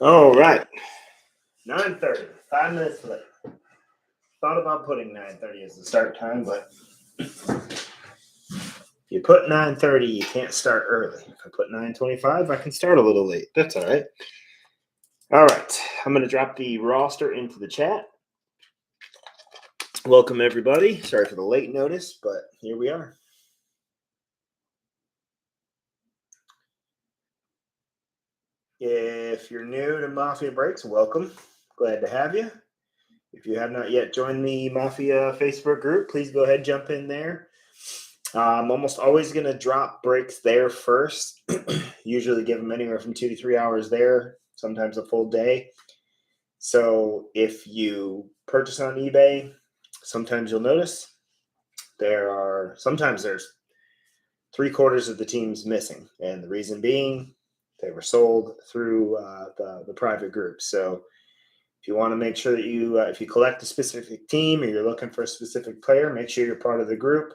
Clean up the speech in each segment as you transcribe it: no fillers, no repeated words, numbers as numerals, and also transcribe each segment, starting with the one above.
All right. 9:30. 5 minutes late. Thought about putting 9:30 as the start time, but if you put 9:30, you can't start early. If I put 9:25, I can start a little late. That's all right. All right. I'm going to drop the roster into the chat. Welcome, everybody. Sorry for the late notice, but here we are. If you're new to Mafia Breaks, welcome. Glad to have you. If you have not yet joined the Mafia Facebook group, please go ahead and jump in there. I'm almost always going to drop breaks there first. Usually give them anywhere from 2 to 3 hours there, sometimes a full day. So if you purchase on eBay, sometimes you'll notice sometimes there's 3/4 of the teams missing. And the reason being, they were sold through the private group. So if you want to make sure that if you collect a specific team or you're looking for a specific player, make sure you're part of the group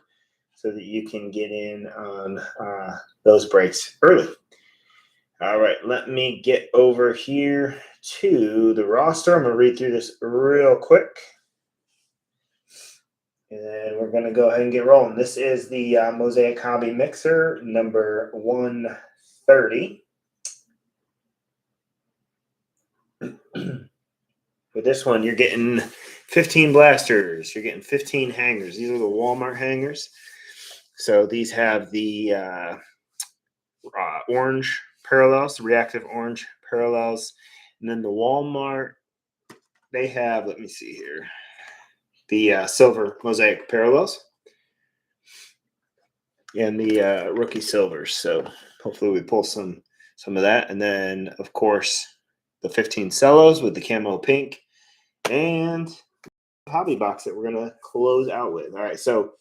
so that you can get in on those breaks early. All right, let me get over here to the roster. I'm going to read through this real quick. And we're going to go ahead and get rolling. This is the Mosaic Hobby Mixer, number 130. With this one, you're getting 15 blasters. You're getting 15 hangers. These are the Walmart hangers. So these have the orange parallels, the reactive orange parallels. And then the Walmart, they have, let me see here, the silver Mosaic parallels and the rookie silvers. So hopefully we pull some of that. And then, of course, the 15 cellos with the camo pink and the hobby box that we're going to close out with. All right, so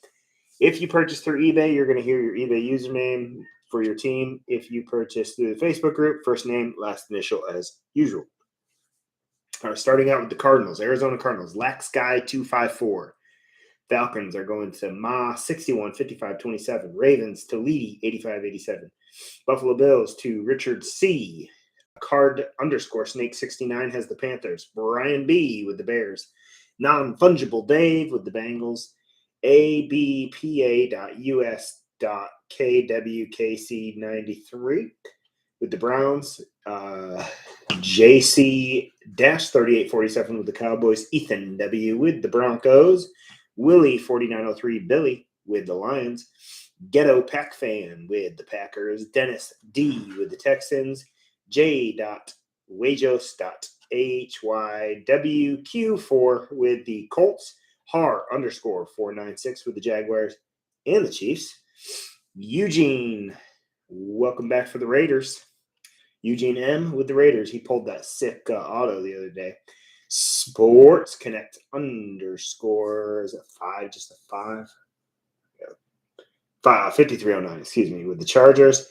if you purchase through eBay, you're going to hear your eBay username for your team. If you purchase through the Facebook group, first name, last initial as usual. All right, starting out with the Cardinals, Arizona Cardinals, Lax Guy 254. Falcons are going to Ma 61 55 27. Ravens to Leedy 85 87. Buffalo Bills to Richard C. Card _ Snake 69 has the Panthers. Brian B with the Bears. Non-fungible Dave with the Bengals. abpa.us.kwkc93 with the Browns. JC-3847 with the Cowboys. Ethan W with the Broncos. Willie 4903 Billy with the Lions. Ghetto Pack Fan with the Packers. Dennis D with the Texans. J.Wajos.HYWQ4 with the Colts. Har _496 with the Jaguars and the Chiefs. Eugene, welcome back for the Raiders. Eugene M with the Raiders. He pulled that sick auto the other day. Sports Connect _ is it 5? Just a 5? Yeah. 5309, excuse me, with the Chargers.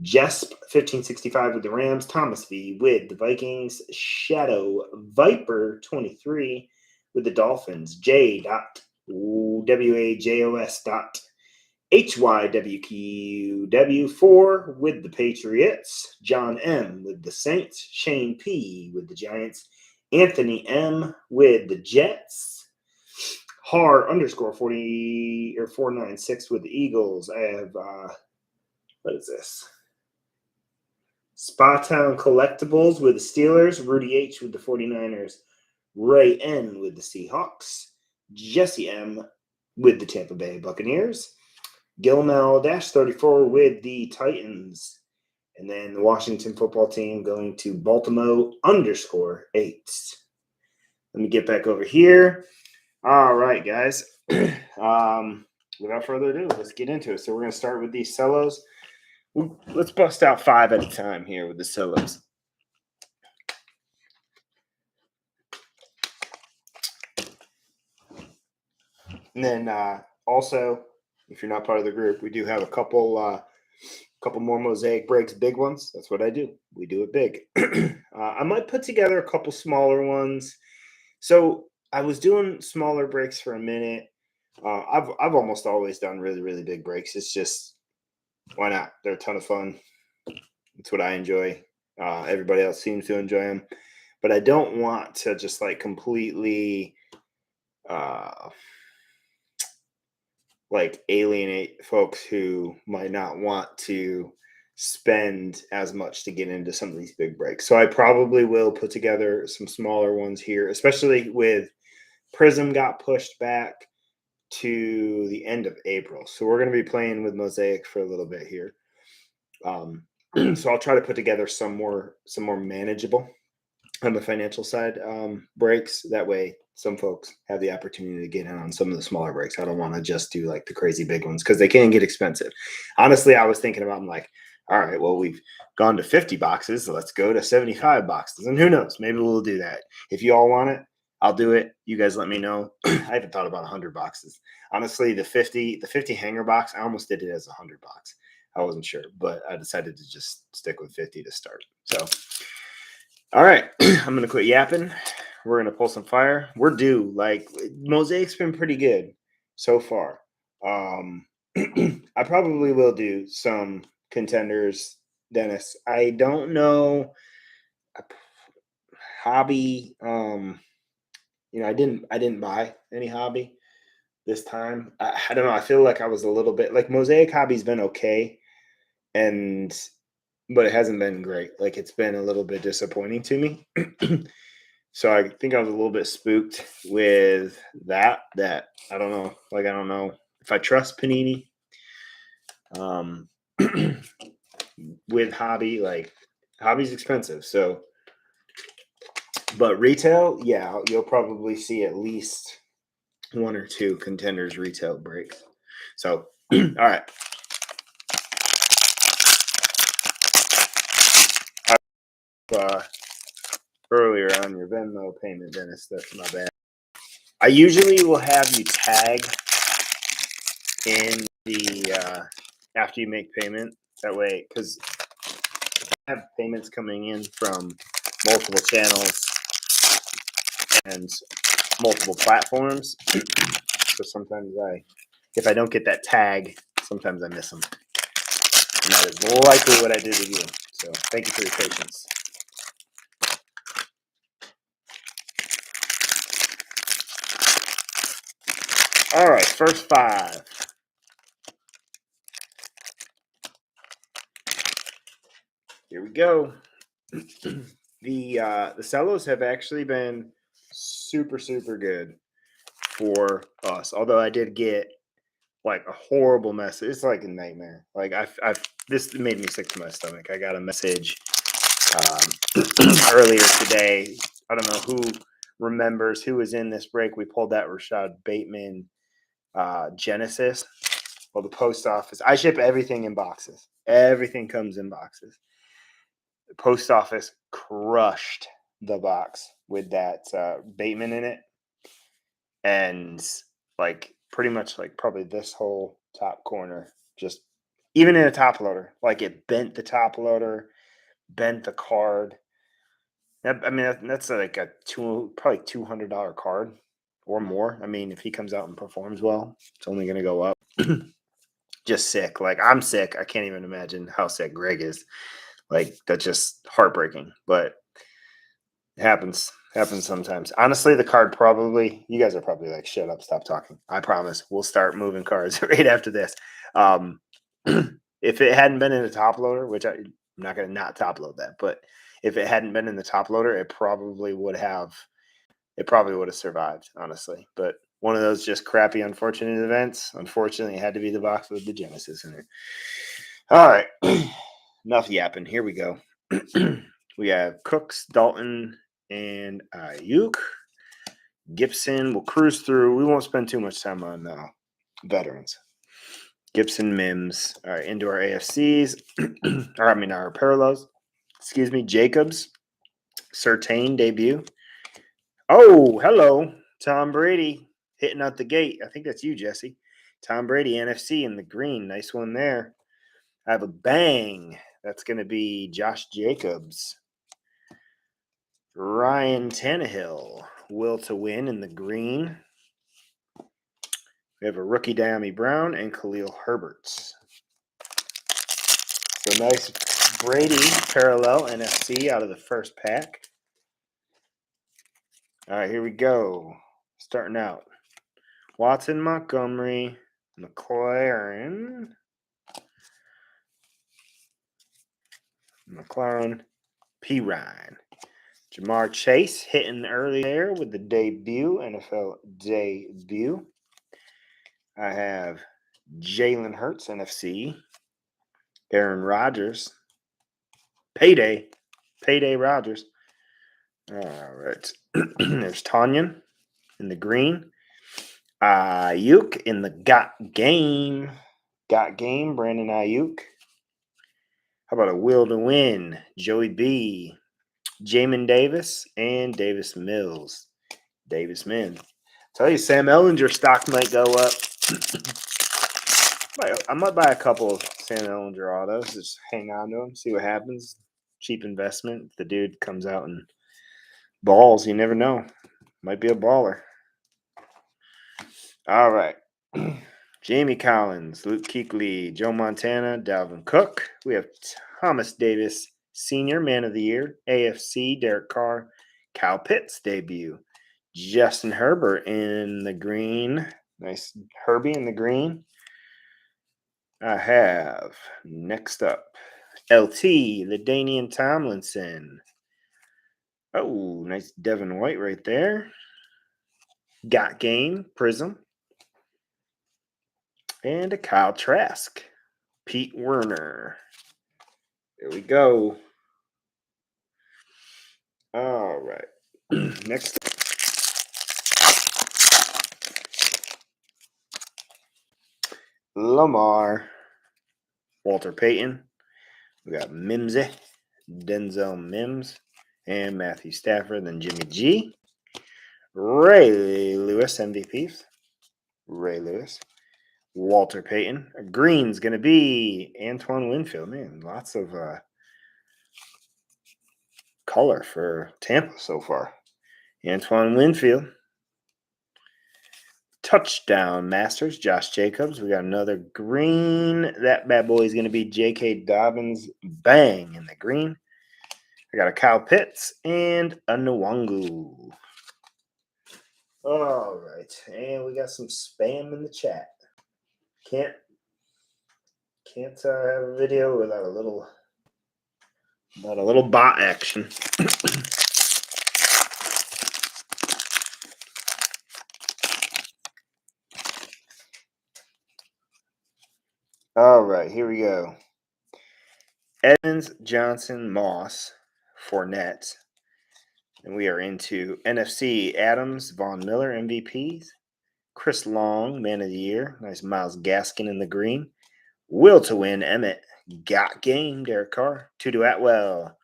Jesp 1565 with the Rams. Thomas V with the Vikings. Shadow Viper 23 with the Dolphins. J.WAJOS.HYWQW4 with the Patriots. John M with the Saints. Shane P with the Giants. Anthony M with the Jets. Har _ 496 with the Eagles. I have what is this? Spa Town Collectibles with the Steelers. Rudy H with the 49ers. Ray N with the Seahawks. Jesse M with the Tampa Bay Buccaneers. Gilmel -34 with the Titans. And then the Washington football team going to Baltimore _8. Let me get back over here. All right, guys. Without further ado, let's get into it. So we're going to start with these cellos. Let's bust out 5 at a time here with the cellos. And then also, if you're not part of the group, we do have a couple more Mosaic breaks, big ones. That's what I do. We do it big. I might put together a couple smaller ones. So I was doing smaller breaks for a minute. I've almost always done really, really big breaks. It's just, why not? They're a ton of fun. It's what I enjoy. Everybody else seems to enjoy them, but I don't want to just like completely uh, like alienate folks who might not want to spend as much to get into some of these big breaks. So I probably will put together some smaller ones here, especially with Prism got pushed back to the end of April. So we're going to be playing with Mosaic for a little bit here. So I'll try to put together some more manageable on the financial side breaks. That way some folks have the opportunity to get in on some of the smaller breaks. I don't want to just do like the crazy big ones because they can get expensive. Honestly, I was thinking about, I'm like, all right, well, we've gone to 50 boxes, so let's go to 75 boxes. And who knows, maybe we'll do that. If you all want it, I'll do it. You guys let me know. I haven't thought about 100 boxes. Honestly, the 50 hanger box, I almost did it as a 100 box. I wasn't sure, but I decided to just stick with 50 to start. So all right, I'm going to quit yapping. We're going to pull some fire. We're due. Like, Mosaic's been pretty good so far. I probably will do some contenders, Dennis. I don't know. Hobby. I didn't buy any hobby this time. I don't know. I feel like I was a little bit like Mosaic hobby's been okay, but it hasn't been great. Like, it's been a little bit disappointing to me. So I think I was a little bit spooked with that I don't know. Like, I don't know if I trust Panini with hobby. Like, hobby's expensive. So, but retail, yeah, you'll probably see at least one or two contenders retail breaks. So, all right. Earlier on your Venmo payment, Dennis, that's my bad. I usually will have you tag in the after you make payment. That way, because I have payments coming in from multiple channels and multiple platforms. So sometimes if I don't get that tag, sometimes I miss them. And that is likely what I did with you. So thank you for your patience. All right, first 5. Here we go. The cellos have actually been super good for us. Although I did get like a horrible message. It's like a nightmare. Like, this made me sick to my stomach. I got a message earlier today. I don't know who remembers who was in this break. We pulled that Rashad Bateman Genesis. Well, the post office. I ship everything in boxes. Everything comes in boxes. The post office crushed the box with that Bateman in it. And like, pretty much like probably this whole top corner, just even in a top loader, like, it bent the top loader, bent the card. I mean, that's like probably $200 card or more. I mean, if he comes out and performs well, it's only going to go up. Just sick. Like, I'm sick. I can't even imagine how sick Greg is. Like, that's just heartbreaking. But it happens sometimes. Honestly, the card probably, you guys are probably like, shut up, stop talking. I promise we'll start moving cards right after this. If it hadn't been in the top loader, which I'm not going to not top load that, but if it hadn't been in the top loader, it probably would have survived, honestly. But one of those just crappy, unfortunate events. Unfortunately, it had to be the box with the Genesis in it. All right. Enough yapping. Here we go. We have Cooks, Dalton, and Ayuk. Gibson will cruise through. We won't spend too much time on veterans. Gibson, Mims. All right, into our AFCs. Our parallels. Excuse me. Jacobs. Surtain debut. Oh, hello. Tom Brady hitting out the gate. I think that's you, Jesse. Tom Brady, NFC in the green. Nice one there. I have a bang. That's going to be Josh Jacobs. Ryan Tannehill, will to win in the green. We have a rookie Diami Brown and Khalil Herbert. So nice Brady parallel NFC out of the first pack. All right, here we go. Starting out. Watson, Montgomery, McLaren, P. Ryan. Jamar Chase hitting early there with the debut, NFL debut. I have Jalen Hurts, NFC. Aaron Rodgers. Payday Rodgers. All right. There's Tanyan in the green. Ayuk in the Got Game. Brandon Ayuk. How about a will to win? Joey B. Jamin Davis and Davis Mills. Tell you, Sam Ellinger stock might go up. I might buy a couple of Sam Ellinger autos. Just hang on to them, see what happens. Cheap investment. If the dude comes out and balls, you never know. Might be a baller. All right. Jamie Collins, Luke Kuechly, Joe Montana, Dalvin Cook. We have Thomas Davis, Senior Man of the Year, AFC, Derek Carr, Kyle Pitts debut. Justin Herbert in the green. Nice Herbie in the green. I have next up LT, LaDainian Tomlinson. Oh, nice Devin White right there. Got Game, Prism. And a Kyle Trask. Pete Werner. There we go. All right. Next. Lamar. Walter Payton. We got Mimsy. Denzel Mims. And Matthew Stafford. Then Jimmy G. Ray Lewis, MVPs. Ray Lewis. Walter Payton. Green's going to be Antoine Winfield. Man, lots of color for Tampa so far. Antoine Winfield. Touchdown Masters, Josh Jacobs. We got another green. That bad boy is going to be J.K. Dobbins. Bang in the green. I got a Kyle Pitts and a Nwangu. All right. And we got some spam in the chat. Can't have a video without a little bot action. All right, here we go. Evans, Johnson, Moss, Fournette. And we are into NFC. Adams, Von Miller, MVPs. Chris Long, Man of the Year. Nice Myles Gaskin in the green. Will to win, Emmett. Got Game, Derek Carr. Tutu Atwell.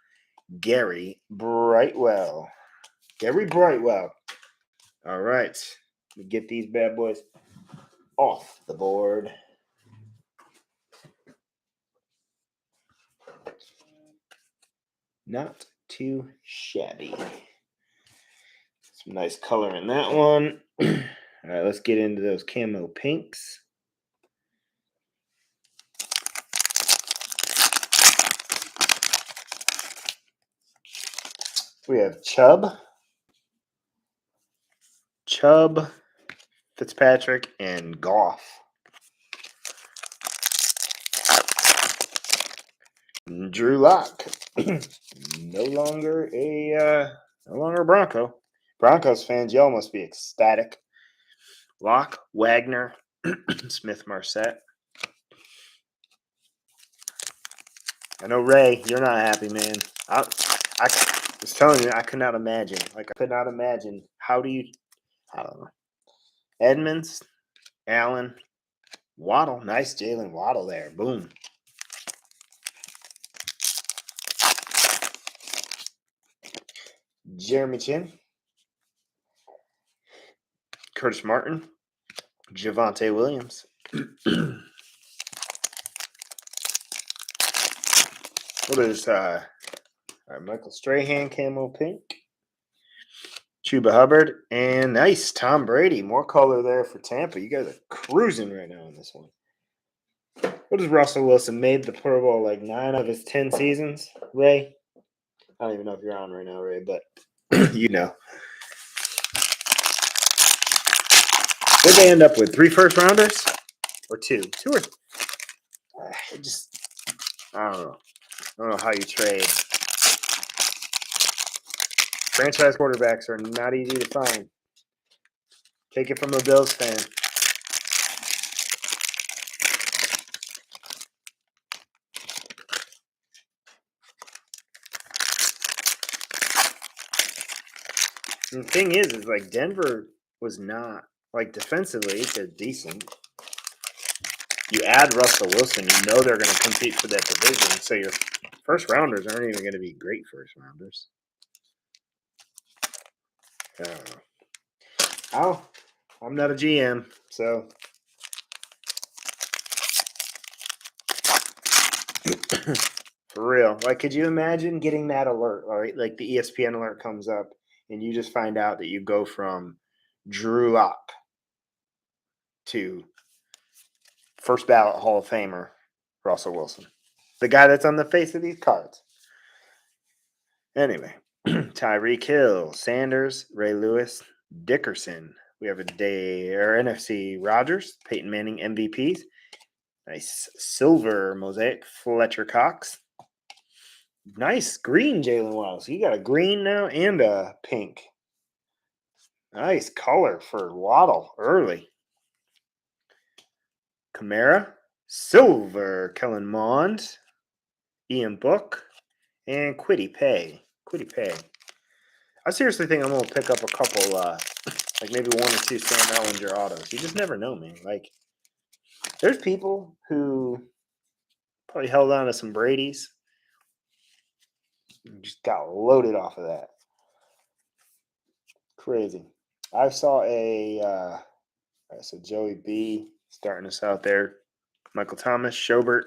Gary Brightwell. All right. We get these bad boys off the board. Not too shabby. Some nice color in that one. All right, let's get into those camo pinks. We have Chubb, Fitzpatrick, and Goff. Drew Lock. No longer a Bronco. Broncos fans, y'all must be ecstatic. Lock, Wagner, Smith Marset. I know, Ray, you're not happy, man. I was telling you, I could not imagine. How do you, I don't know. Edmonds, Allen, Waddle. Nice Jalen Waddle there. Boom. Jeremy Chin, Curtis Martin, Javonte Williams. What is Michael Strahan camo pink, Chuba Hubbard, and nice Tom Brady. More color there for Tampa. You guys are cruising right now on this one. What does Russell Wilson made the Pro Bowl like 9 of his 10 seasons, Ray? I don't even know if you're on right now, Ray, but you know. What'd they end up with? 3 first rounders? Or 2? 2 or I don't know. I don't know how you trade. Franchise quarterbacks are not easy to find. Take it from a Bills fan. And the thing is like Denver was not, like defensively, they're decent. You add Russell Wilson, you know they're going to compete for that division. So your first rounders aren't even going to be great first rounders. I don't know. I'm not a GM, so for real. Like, could you imagine getting that alert? All right, like the ESPN alert comes up, and you just find out that you go from Drew Lock to first ballot Hall of Famer Russell Wilson, the guy that's on the face of these cards. Anyway, Tyreek Hill, Sanders, Ray Lewis, Dickerson. We have NFC Rodgers, Peyton Manning MVPs. Nice silver mosaic, Fletcher Cox. Nice green Jalen Waddle. So you got a green now and a pink. Nice color for Waddle early. Kamara, silver Kellen Mond, Ian Book, and Quiddy Pay. I seriously think I'm going to pick up a couple, like maybe 1 or 2 Sam Ellinger autos. You just never know, man. Like, there's people who probably held on to some Brady's and just got loaded off of that. Crazy. I saw so Joey B starting us out there. Michael Thomas, Schobert,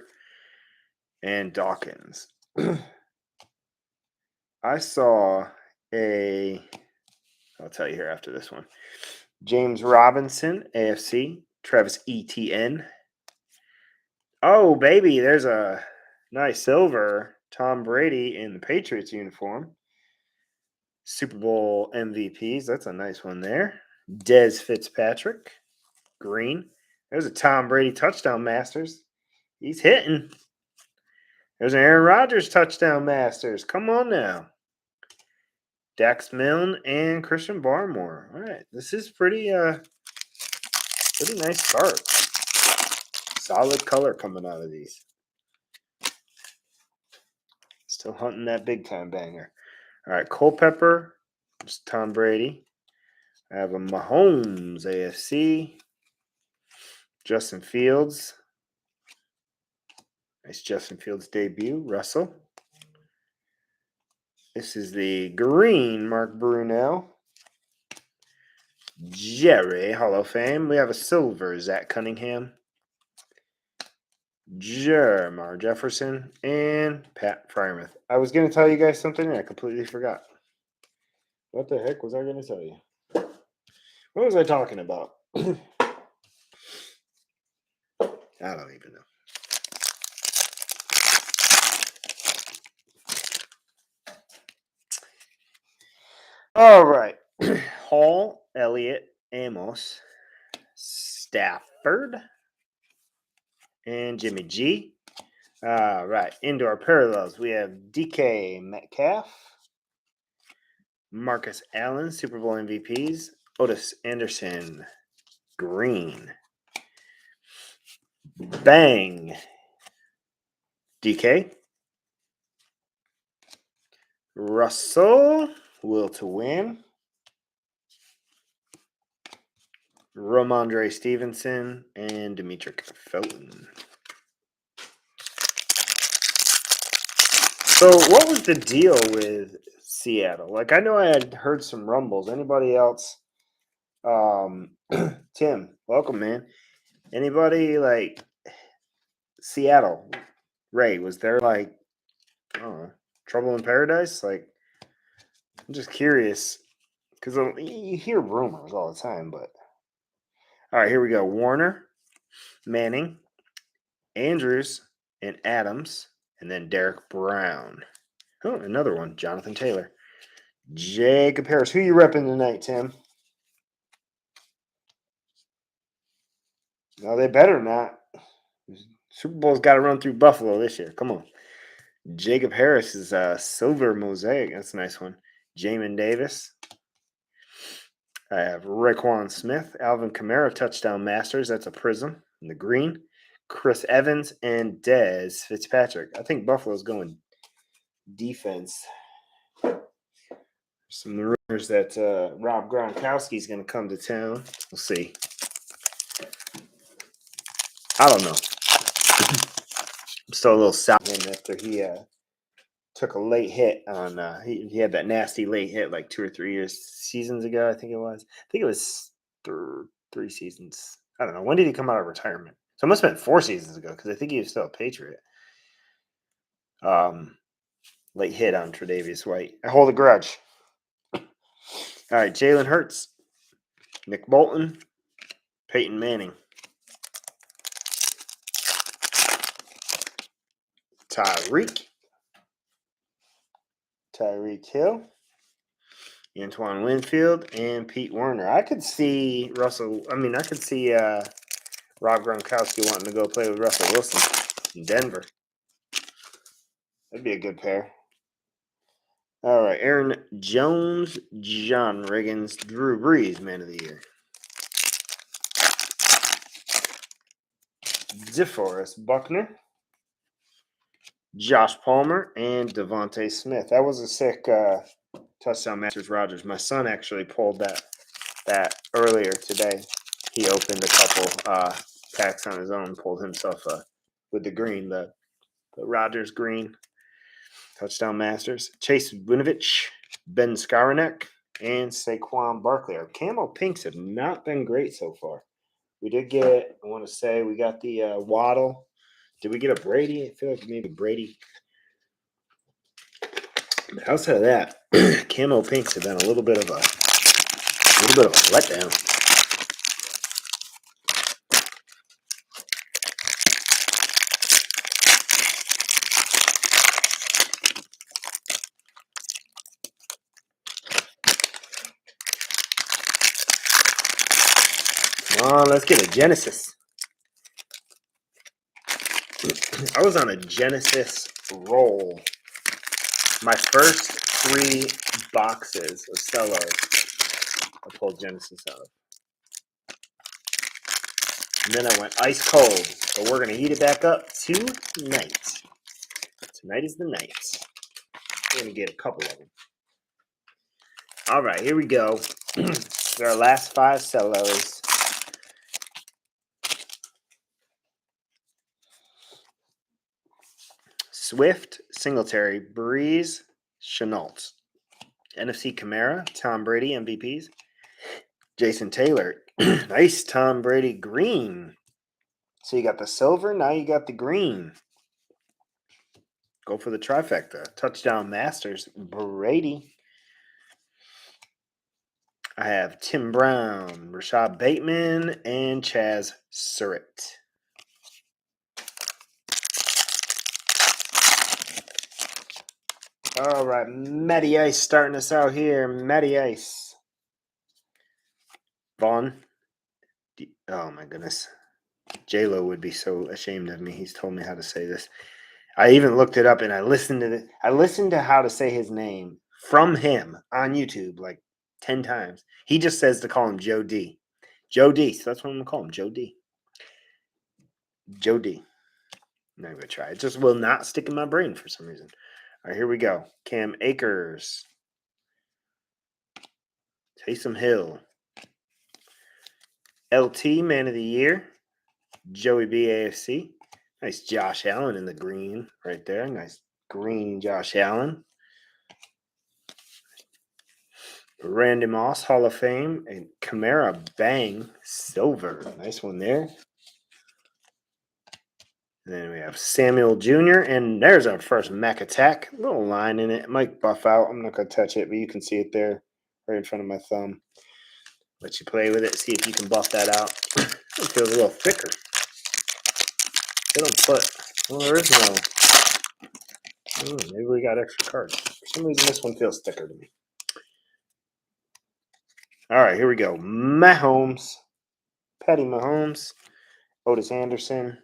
and Dawkins. I saw I'll tell you here after this one. James Robinson, AFC. Travis Etienne. Oh, baby, there's a nice silver Tom Brady in the Patriots uniform. Super Bowl MVPs. That's a nice one there. Dez Fitzpatrick, green. There's a Tom Brady touchdown masters. He's hitting. There's an Aaron Rodgers touchdown masters. Come on now. Dax Milne and Christian Barmore. All right, this is pretty nice card. Solid color coming out of these. Still hunting that big time banger. All right, Culpepper. It's Tom Brady. I have a Mahomes AFC. Justin Fields. Nice Justin Fields debut. Russell. This is the green Mark Brunell. Jerry, Hall of Fame. We have a silver Zach Cunningham. Jermar Jefferson. And Pat Frymouth. I was going to tell you guys something and I completely forgot. What the heck was I going to tell you? What was I talking about? I don't even know. All right. Hall, Elliott, Amos, Stafford, and Jimmy G. All right. Indoor parallels. We have DK Metcalf, Marcus Allen, Super Bowl MVPs, Otis Anderson, green. Bang. DK. Russell, will to win. Ramondre Stevenson and Demetric Felton. So what was the deal with Seattle? Like, I know I had heard some rumbles. Anybody else? Tim, welcome, man. Anybody like Seattle? Ray, was there like, I don't know, trouble in paradise? Like, I'm just curious because you hear rumors all the time, but all right, here we go. Warner, Manning, Andrews and Adams, and then Derek Brown. Oh, another one, Jonathan Taylor. Jacob Harris. Who you repping tonight, Tim? No, they better not. Super Bowl's got to run through Buffalo this year. Come on. Jacob Harris is a silver mosaic. That's a nice one. Jamin Davis. I have Raekwon Smith, Alvin Kamara, touchdown masters. That's a prism in the green. Chris Evans and Dez Fitzpatrick. I think Buffalo's going defense. Some rumors that Rob Gronkowski is going to come to town. We'll see. I don't know. I'm still a little sour after he took a late hit on. He had that nasty late hit like 2 or 3 seasons ago. I think it was. I think it was 3 seasons. I don't know. When did he come out of retirement? So it must have been 4 seasons ago because I think he was still a Patriot. Late hit on Tre'Davious White. I hold a grudge. All right, Jalen Hurts, Nick Bolton, Peyton Manning, Tyreek Hill, Antoine Winfield, and Pete Werner. I could see Rob Gronkowski wanting to go play with Russell Wilson in Denver. That'd be a good pair. All right, Aaron Jones, John Riggins, Drew Brees, Man of the Year. DeForest Buckner, Josh Palmer, and Devontae Smith. That was a sick touchdown Masters Rogers. My son actually pulled that earlier today. He opened a couple packs on his own, pulled himself with the green, the Rogers green touchdown Masters. Chase Winovich, Ben Skowronek, and Saquon Barkley. Our camo pinks have not been great so far. We did get, I want to say, we got the Waddle. Did we get a Brady? I feel like maybe Brady. But outside of that, camo pinks have been a little bit of a letdown. Come on, let's get a Genesis. I was on a Genesis roll. My first 3 boxes of Stellos, I pulled Genesis out of. And then I went ice cold. So we're going to heat it back up tonight. Tonight is the night. We're going to get a couple of them. All right, here we go. Our last 5 Stellos. Swift, Singletary, Breeze, Chenault. NFC Kamara, Tom Brady, MVPs. Jason Taylor. Nice Tom Brady green. So you got the silver, now you got the green. Go for the trifecta. Touchdown Masters, Brady. I have Tim Brown, Rashad Bateman, and Chaz Surratt. All right, Matty Ice starting us out here. Matty Ice. Vaughn. Oh, my goodness. J-Lo would be so ashamed of me. He's told me how to say this. I even looked it up and I listened to how to say his name from him on YouTube like 10 times. He just says to call him Joe D. Joe D. So that's what I'm going to call him, Joe D. Joe D. I'm not going to try. It just will not stick in my brain for some reason. All right, here we go. Cam Akers. Taysom Hill. LT, Man of the Year. Joey B. AFC. Nice Josh Allen in the green right there. Nice green Josh Allen. Randy Moss, Hall of Fame. And Kamara Bang, silver. Nice one there. And then we have Samuel Jr. And there's our first Mac Attack. Little line in it. It might buff out. I'm not going to touch it, but you can see it there right in front of my thumb. Let you play with it. See if you can buff that out. It feels a little thicker. They don't put. Well, there is no. Maybe we got extra cards. For some reason, this one feels thicker to me. All right, here we go. Mahomes, Patty Mahomes, Otis Anderson,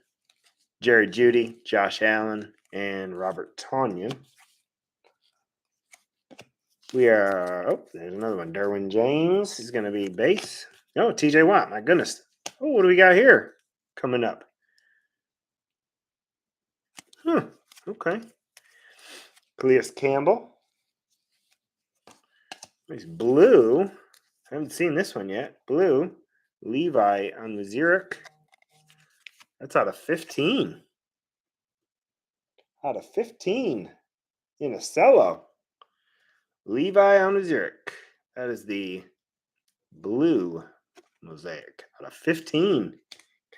Jerry Jeudy, Josh Allen, and Robert Tonyan. We are. Oh, there's another one. Derwin James is going to be base. No, TJ Watt. My goodness. Oh, what do we got here coming up? Okay. Calais Campbell. Nice blue. I haven't seen this one yet. Blue. Levi on the Zurich. That's out of 15. Out of 15 in a cello. Levi on the Zurich. That is the blue Mosaic out of 15.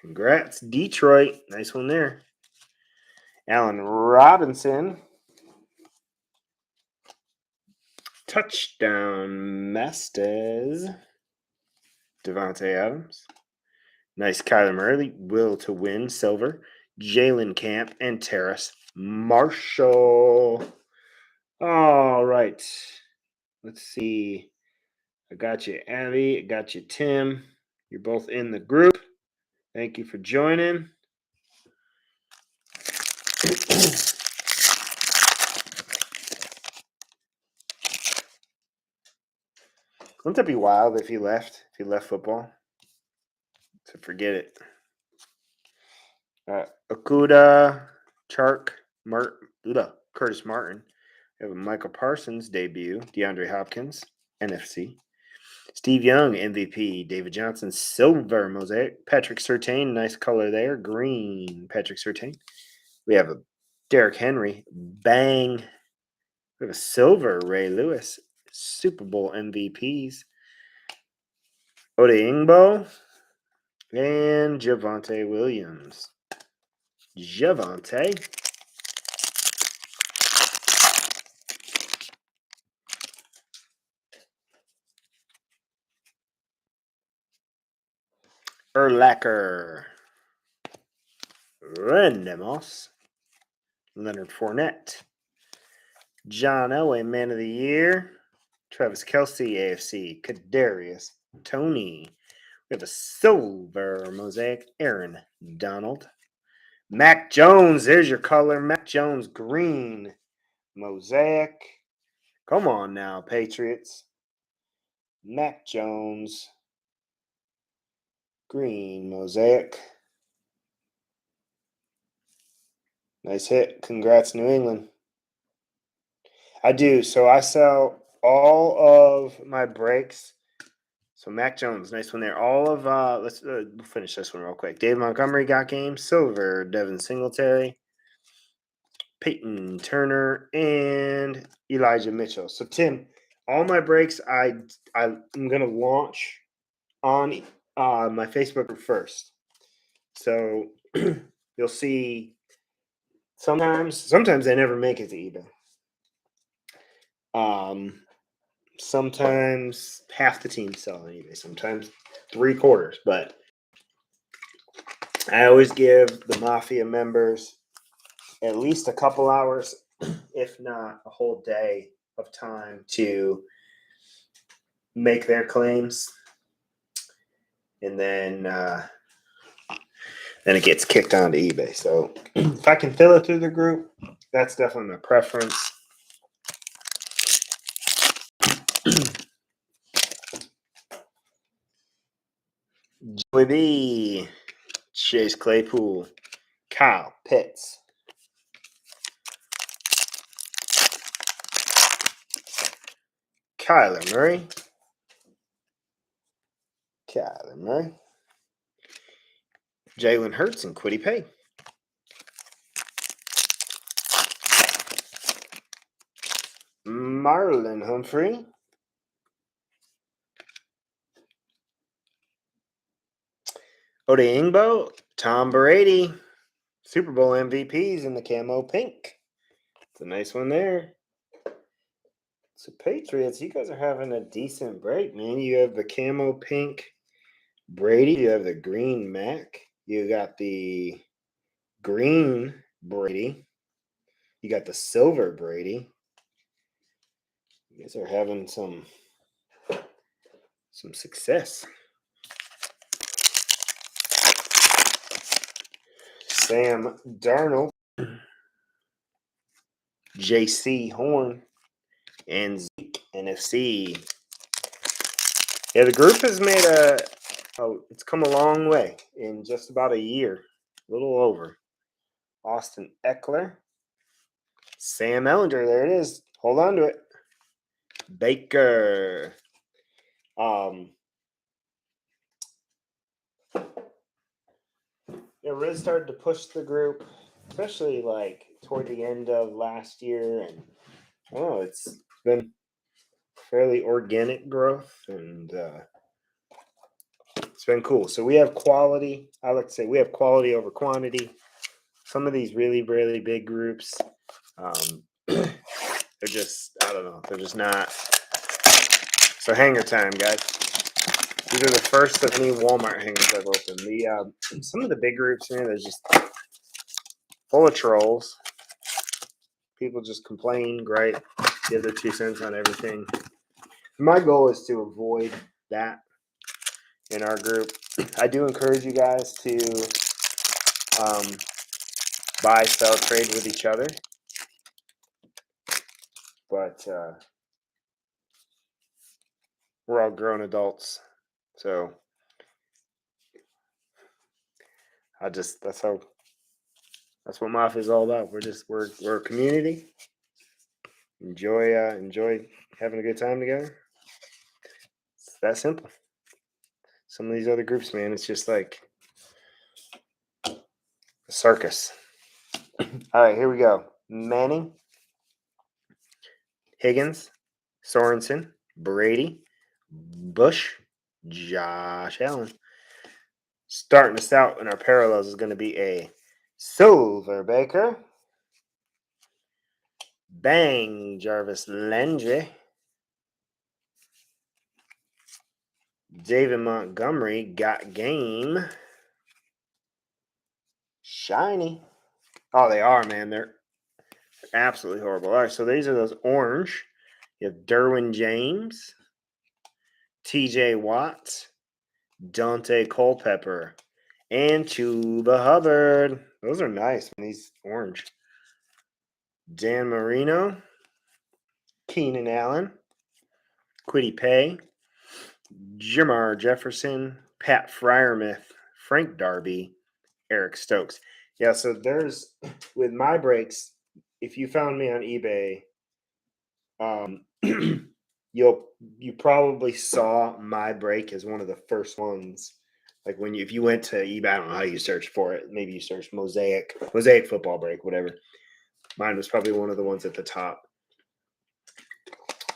Congrats, Detroit. Nice one there. Allen Robinson. Touchdown Masters. Devontae Adams. Nice Kyler Murray. Will to win. Silver. Jalen Camp and Terrace Marshall. All right. Let's see. I got you, Abby. I got you, Tim. You're both in the group. Thank you for joining. Wouldn't that be wild if he left football? To forget it. Okuda, Chark, Curtis Martin. We have a Michael Parsons debut. DeAndre Hopkins, NFC. Steve Young, MVP. David Johnson, silver Mosaic. Patrick Surtain, nice color there. Green, Patrick Surtain. We have a Derrick Henry, bang. We have a silver Ray Lewis, Super Bowl MVPs. Odeingbo and Javonte Williams. Javonte. Urlacher. Rendemos. Leonard Fournette. John Elway, Man of the Year. Travis Kelce, AFC. Kadarius Toney. We have a silver Mosaic. Aaron Donald. Mac Jones. There's your color. Mac Jones, green Mosaic. Come on now, Patriots. Mac Jones. Green Mosaic. Nice hit. Congrats, New England. I do. So I sell all of my breaks. So Mac Jones, nice one there. All of let's finish this one real quick. Dave Montgomery got game. Silver, Devin Singletary, Peyton Turner, and Elijah Mitchell. So Tim, all my breaks I'm gonna launch on my Facebook group first. So you'll see sometimes they never make it to eBay. Sometimes half the team sell on eBay, sometimes 3/4, but I always give the Mafia members at least a couple hours, if not a whole day of time to make their claims. And then it gets kicked onto eBay. So if I can fill it through the group, that's definitely my preference. Joey B, Chase Claypool, Kyle Pitts, Kyler Murray, Jalen Hurts, and Kwity Paye. Marlon Humphrey, Odeingbo, Tom Brady, Super Bowl MVPs in the camo pink. It's a nice one there. So Patriots, you guys are having a decent break, man. You have the camo pink Brady. You have the green Mac. You got the green Brady. You got the silver Brady. You guys are having some success. Sam Darnold, JC Horn, and Zeke NFC. Yeah, the group has made it's come a long way in just about a year, a little over. Austin Eckler, Sam Ellinger, there it is. Hold on to it. Baker. It really started to push the group, especially like toward the end of last year, and it's been fairly organic growth, and it's been cool. So we have quality. I like to say we have quality over quantity. Some of these really, really big groups, they're just, I don't know, they're just not. So hanger time, guys. These are the first of any Walmart hangers I've opened. Some of the big groups, man, they're just full of trolls. People just complain, gripe, give their 2 cents on everything. My goal is to avoid that in our group. I do encourage you guys to buy, sell, trade with each other. But we're all grown adults. So that's what Mafia is all about. We're a community. Enjoy having a good time together. It's that simple. Some of these other groups, man, it's just like a circus. All right, here we go. Manning, Higgins, Sorensen, Brady, Bush, Josh Allen. Starting us out in our parallels is going to be a Silver Baker. Bang, Jarvis Landry. David Montgomery got game. Shiny. Oh, they are, man. They're absolutely horrible. All right, so these are those orange. You have Derwin James, TJ Watt, Dante Culpepper, and Chuba Hubbard. Those are nice. These orange. Dan Marino, Keenan Allen, Quiddy Pay, Jamar Jefferson, Pat Fryermuth, Frank Darby, Eric Stokes. Yeah, so there's, with my breaks, if you found me on eBay, you probably saw my break as one of the first ones. Like if you went to eBay, I don't know how you search for it. Maybe you search Mosaic football break, whatever. Mine was probably one of the ones at the top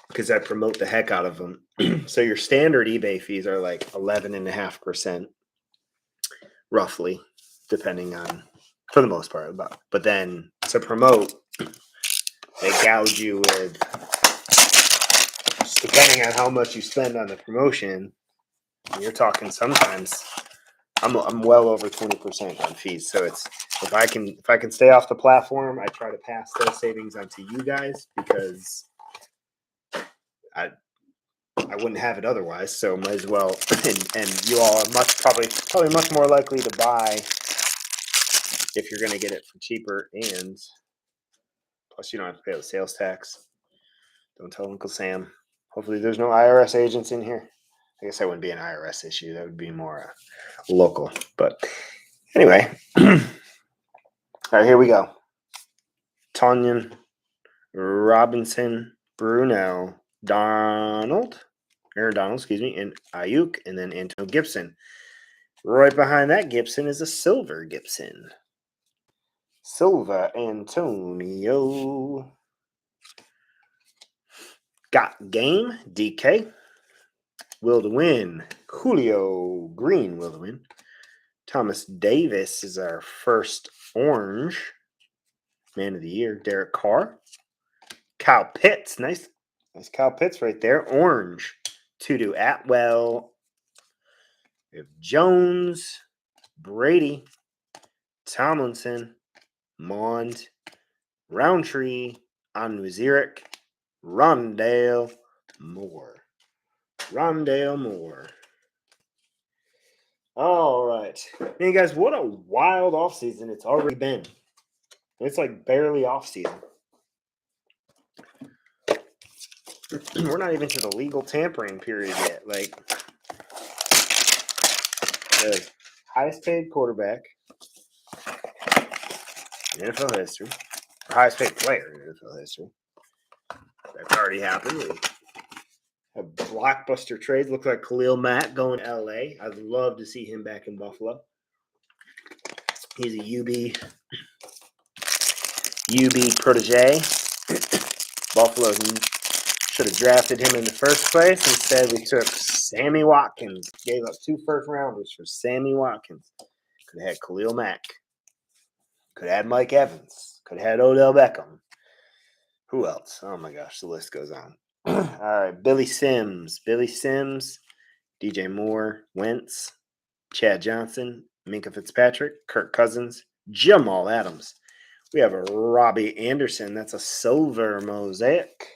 because I promote the heck out of them. So your standard eBay fees are like 11.5%, roughly, depending on, for the most part. But then to promote, they gouge you with, depending on how much you spend on the promotion, you're talking sometimes I'm well over 20% on fees. So it's if I can stay off the platform, I try to pass those savings on to you guys because I wouldn't have it otherwise. So might as well. And you all are probably much more likely to buy if you're going to get it for cheaper, and plus you don't have to pay the sales tax. Don't tell Uncle Sam. Hopefully there's no IRS agents in here. I guess that wouldn't be an IRS issue. That would be more local. But anyway, all right, here we go. Tonyan, Robinson, Brunel, Aaron Donald, and Ayuk, and then Antonio Gibson. Right behind that Gibson is a silver Gibson. Silva Antonio. Got game, DK. Will to win, Julio Green will to win. Thomas Davis is our first orange man of the year. Derek Carr. Kyle Pitts. Nice Kyle Pitts right there. Orange. Tutu Atwell. We have Jones. Brady. Tomlinson. Mond, Roundtree, Mosaic, Rondale Moore. Rondale Moore. All right. Hey, guys, what a wild offseason it's already been. It's like barely offseason. We're not even to the legal tampering period yet. Like, the highest paid quarterback in NFL history, or highest paid player in NFL history. That's already happened. We have blockbuster trades. Looks like Khalil Mack going to LA. I'd love to see him back in Buffalo. He's a UB protege. Buffalo should have drafted him in the first place. Instead, we took Sammy Watkins. Gave up 2 first-rounders for Sammy Watkins. Could have had Khalil Mack. Could have had Mike Evans. Could have had Odell Beckham. Who else? Oh, my gosh. The list goes on. All right. Billy Sims, DJ Moore, Wentz, Chad Johnson, Minka Fitzpatrick, Kirk Cousins, Jamal Adams. We have a Robbie Anderson. That's a silver mosaic.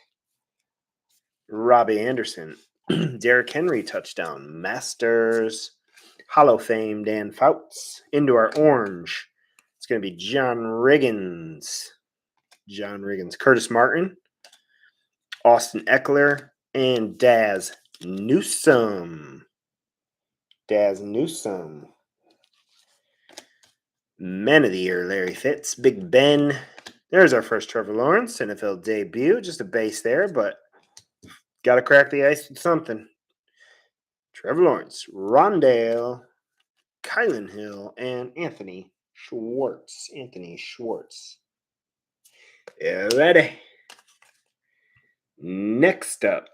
Robbie Anderson. Derrick Henry touchdown. Masters. Hall of Fame Dan Fouts. Indoor orange. It's going to be John Riggins. Curtis Martin. Austin Eckler. And Daz Newsome. Men of the Year, Larry Fitz. Big Ben. There's our first Trevor Lawrence NFL debut. Just a base there, but got to crack the ice with something. Trevor Lawrence, Rondale, Kylan Hill, and Anthony Schwartz. Ready? Next up.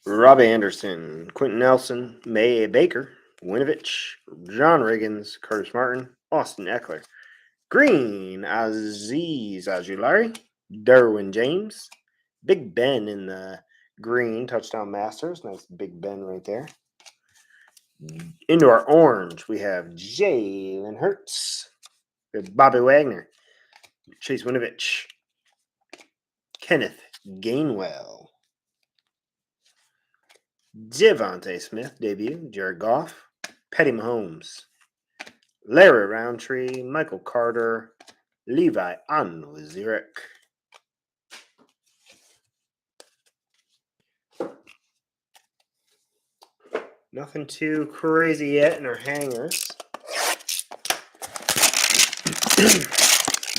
Robbie Anderson, Quentin Nelson, May Baker, Winovich, John Riggins, Curtis Martin, Austin Eckler. Green, Aziz Ajulari, Derwin James, Big Ben in the green, touchdown Masters. Nice Big Ben right there. Indoor orange, we have Jalen Hurts, Bobby Wagner, Chase Winovich, Kenneth Gainwell, Devontae Smith debut, Jared Goff, Patty Mahomes, Larry Roundtree, Michael Carter, Levi Onwuzurek. Nothing too crazy yet in our hangers.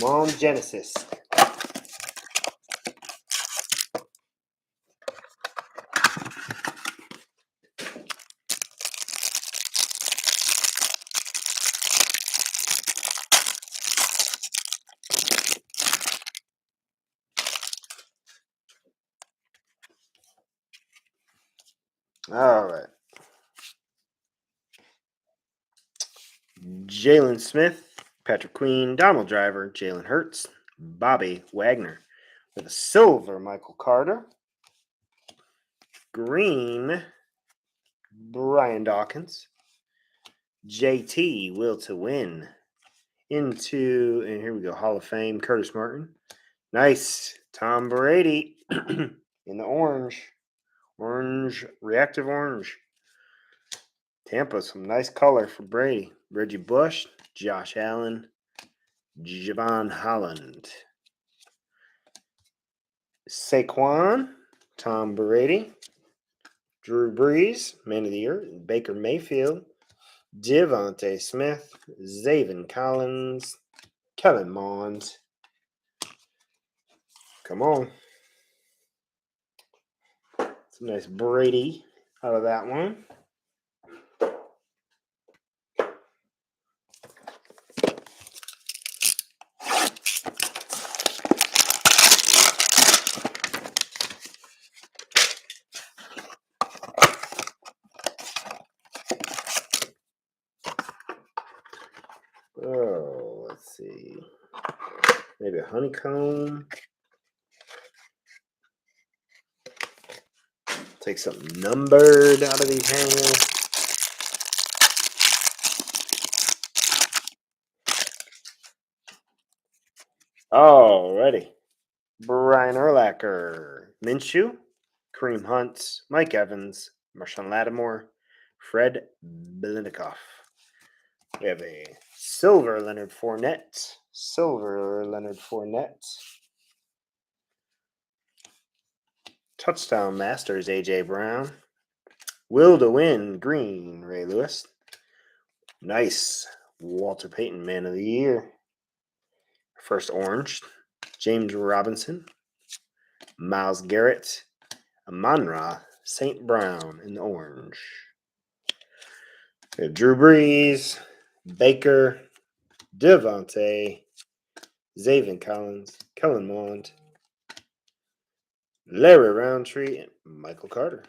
Mom Genesis. All right. Jalen Smith, Patrick Queen, Donald Driver, Jalen Hurts, Bobby Wagner. With a silver, Michael Carter. Green, Brian Dawkins. JT, Will to Win. And here we go, Hall of Fame, Curtis Martin. Nice, Tom Brady in the orange. Reactive orange. Tampa, some nice color for Brady. Reggie Bush, Josh Allen, Javon Holland. Saquon, Tom Brady, Drew Brees, Man of the Year, Baker Mayfield, Devontae Smith, Zaven Collins, Kellen Mond. Come on. Some nice Brady out of that one. Oh, let's see. Maybe a honeycomb. Take something numbered out of these hangers. Alrighty. Brian Urlacher, Minshew, Kareem Hunt, Mike Evans, Marshawn Lattimore, Fred Bilenikoff. We have a silver Leonard Fournette. Touchdown Masters, A.J. Brown. Will to win, green, Ray Lewis. Nice. Walter Payton, Man of the Year. First orange, James Robinson. Myles Garrett. Amon-Ra St. Brown in the orange. We have Drew Brees, Baker, Devontae, Zaven Collins, Kellen Mond, Larry Roundtree, and Michael Carter.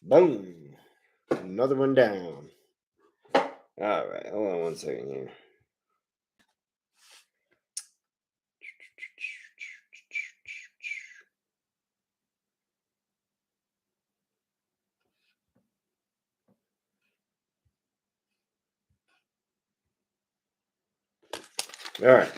Boom. Another one down. All right, hold on one second here. All right.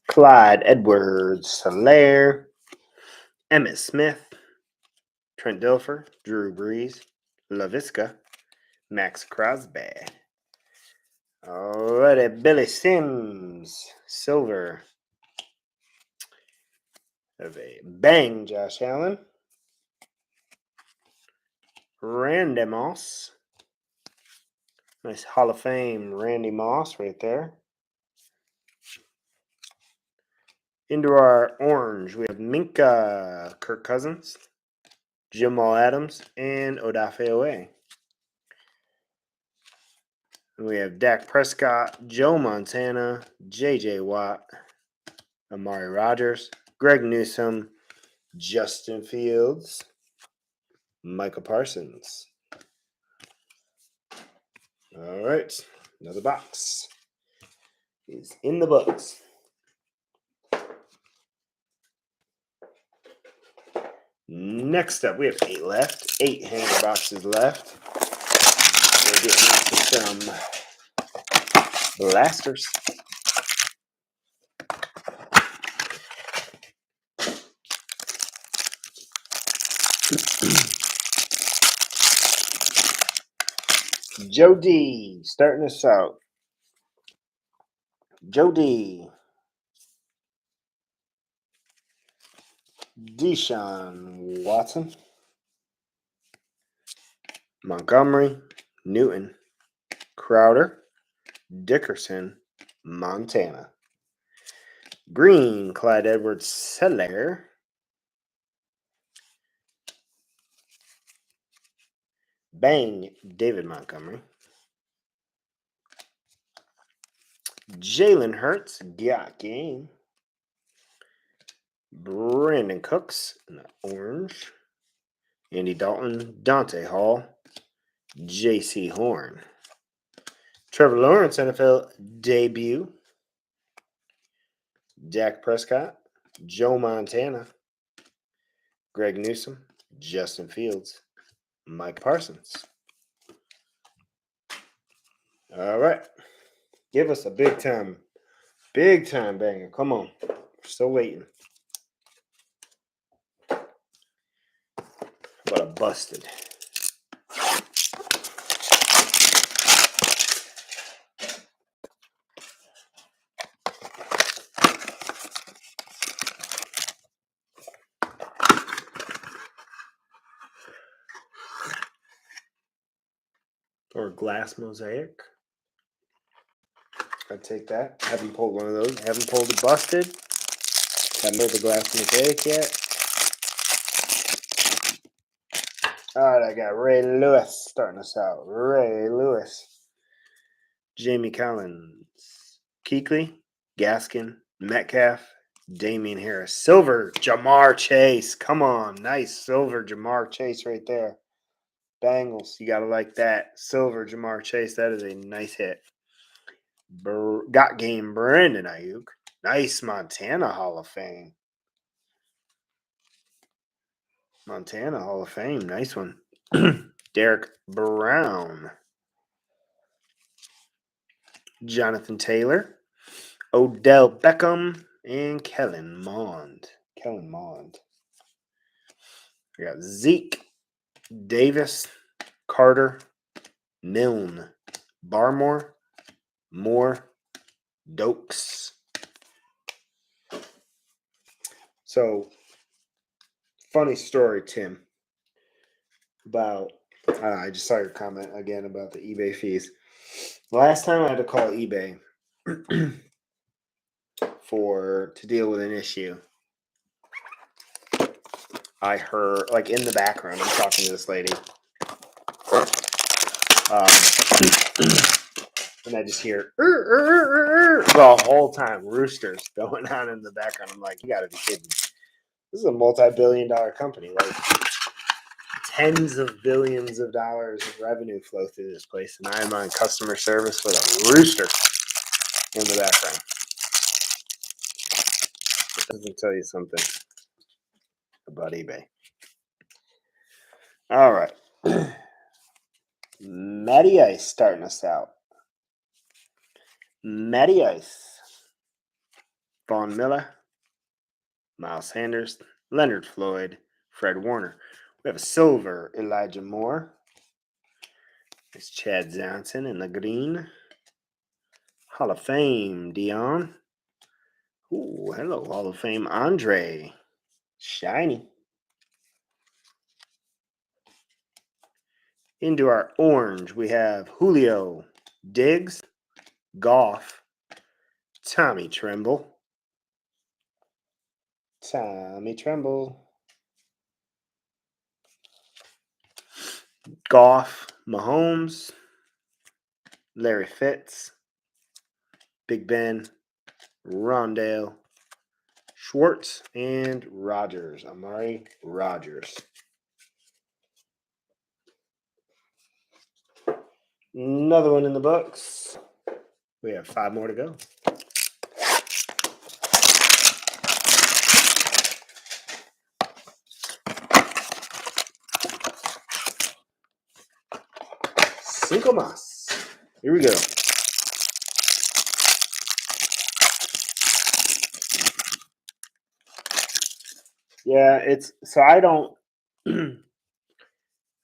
Clyde Edwards-Helaire, Emmitt Smith, Trent Dilfer, Drew Brees, Laviska, Max Crosby. Alrighty, Billy Sims, silver. Have a bang, Josh Allen. Randy Moss. Nice Hall of Fame Randy Moss right there. Into our orange, we have Minka, Kirk Cousins, Jamal Adams, and Odafe Owe. We have Dak Prescott, Joe Montana, J.J. Watt, Amari Rodgers, Greg Newsome, Justin Fields, Michael Parsons. All right, another box is in the books. Next up, we have 8 left. 8 hanger boxes left. We're getting into some blasters. Joe D starting us out. Joe D. Deshaun Watson. Montgomery. Newton. Crowder. Dickerson. Montana. Green. Clyde Edwards-Helaire. Bang. David Montgomery. Jalen Hurts. Got game. Brandon Cooks in the orange. Andy Dalton, Dante Hall, J.C. Horn. Trevor Lawrence NFL debut. Dak Prescott, Joe Montana, Greg Newsome, Justin Fields, Mike Parsons. All right. Give us a big time banger. Come on. We're still waiting. busted? Or glass mosaic. I'd take that. Haven't pulled one of those. Haven't pulled a busted. Haven't pulled the glass mosaic yet. All right, I got Ray Lewis starting us out. Ray Lewis. Jamie Collins. Kuechly. Gaskin. Metcalf. Damian Harris. Silver. Jamar Chase. Come on. Nice silver Jamar Chase right there. Bengals. You got to like that. Silver Jamar Chase. That is a nice hit. Got game Brandon Ayuk. Nice Montana Hall of Fame. Montana Hall of Fame. Nice one. Derek Brown. Jonathan Taylor. Odell Beckham. And Kellen Mond. Kellen Mond. We got Zeke. Davis. Carter. Milne. Barmore. Moore. Dokes. So, funny story, Tim, about I just saw your comment again about the eBay fees. Last time I had to call eBay to deal with an issue, I heard, like in the background, I'm talking to this lady, and I just hear the whole time roosters going on in the background. I'm like, you got to be kidding me. This is a multi-billion-dollar company. Like, tens of billions of dollars of revenue flow through this place, and I'm on customer service with a rooster in the background. Let me tell you something about eBay. All right. Matty Ice starting us out. Matty Ice. Vaughn Miller. Miles Sanders. Leonard Floyd. Fred Warner. We have a silver Elijah Moore. It's Chad Johnson in the green. Hall of Fame Dion. Ooh, hello, Hall of Fame Andre. Shiny. Into our orange, we have Julio, Diggs, Goff, Tommy Tremble. Goff, Mahomes, Larry Fitz, Big Ben, Rondale, Schwartz, and Rogers. Amari Rogers. Another one in the books. We have 5 more to go. Cinco más. Here we go. Yeah, it's so I don't.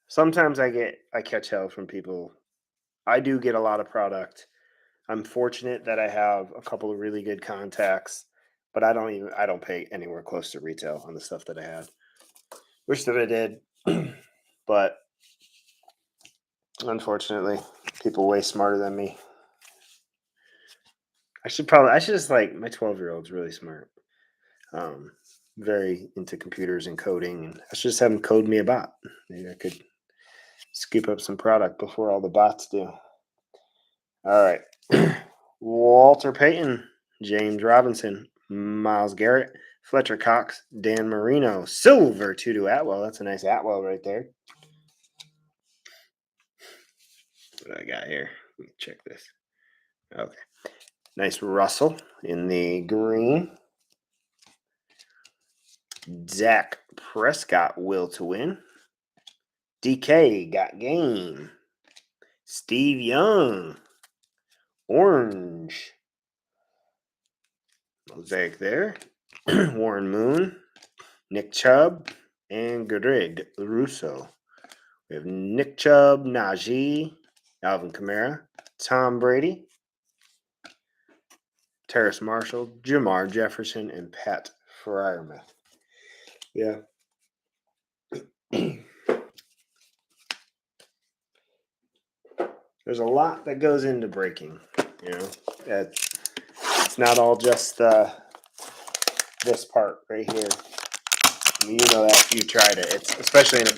Sometimes I catch hell from people. I do get a lot of product. I'm fortunate that I have a couple of really good contacts, but I don't pay anywhere close to retail on the stuff that I had. Wish that I did, but unfortunately, people way smarter than me. I should just, like, my 12-year-old's really smart. Very into computers and coding, and I should just have him code me a bot. Maybe I could scoop up some product before all the bots do. All right. Walter Payton, James Robinson, Myles Garrett, Fletcher Cox, Dan Marino, silver Tutu Atwell. That's a nice Atwell right there. What do I got here? Let me check this. Okay. Nice Russell in the green. Dak Prescott, will to win. DK got game. Steve Young, orange. Mosaic there. Warren Moon, Nick Chubb, and Greg Russo. We have Nick Chubb, Najee, Alvin Kamara, Tom Brady, Terrace Marshall, Jamar Jefferson, and Pat Freiermuth. Yeah. There's a lot that goes into breaking, you know. It's not all just this part right here. I mean, you know that you tried it. It's especially in a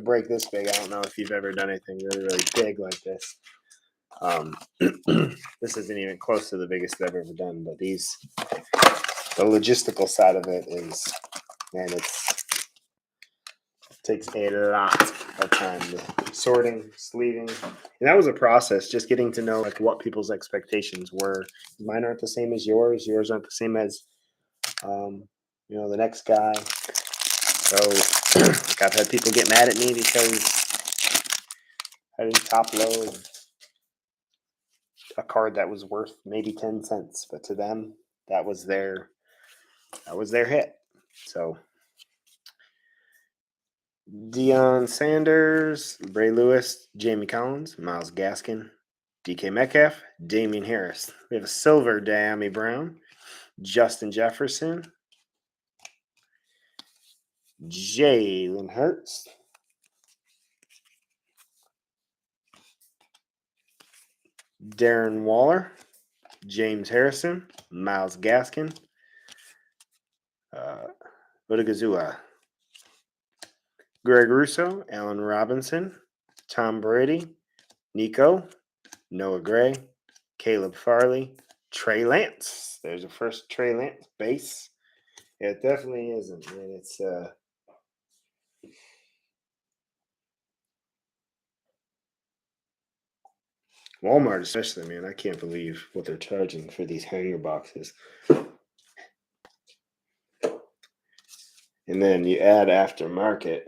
break this big. I don't know if you've ever done anything really, really big like this. This isn't even close to the biggest I've ever done, but the logistical side of it is, man, it takes a lot of time. Sorting, sleeving, and that was a process. Just getting to know like what people's expectations were. Mine aren't the same as yours. Yours aren't the same as, the next guy. So, like I've had people get mad at me because I didn't top load a card that was worth maybe 10 cents, but to them, that was their hit. So, Deion Sanders, Bray Lewis, Jamie Collins, Myles Gaskin, DK Metcalf, Damian Harris. We have a silver Diami Brown, Justin Jefferson, Jalen Hurts, Darren Waller, James Harrison, Myles Gaskin, Odigazua, Greg Russo, Allen Robinson, Tom Brady, Nico, Noah Gray, Caleb Farley, Trey Lance. There's a first Trey Lance base. Yeah, it definitely isn't, man. It's Walmart especially, man. I can't believe what they're charging for these hanger boxes. And then you add aftermarket.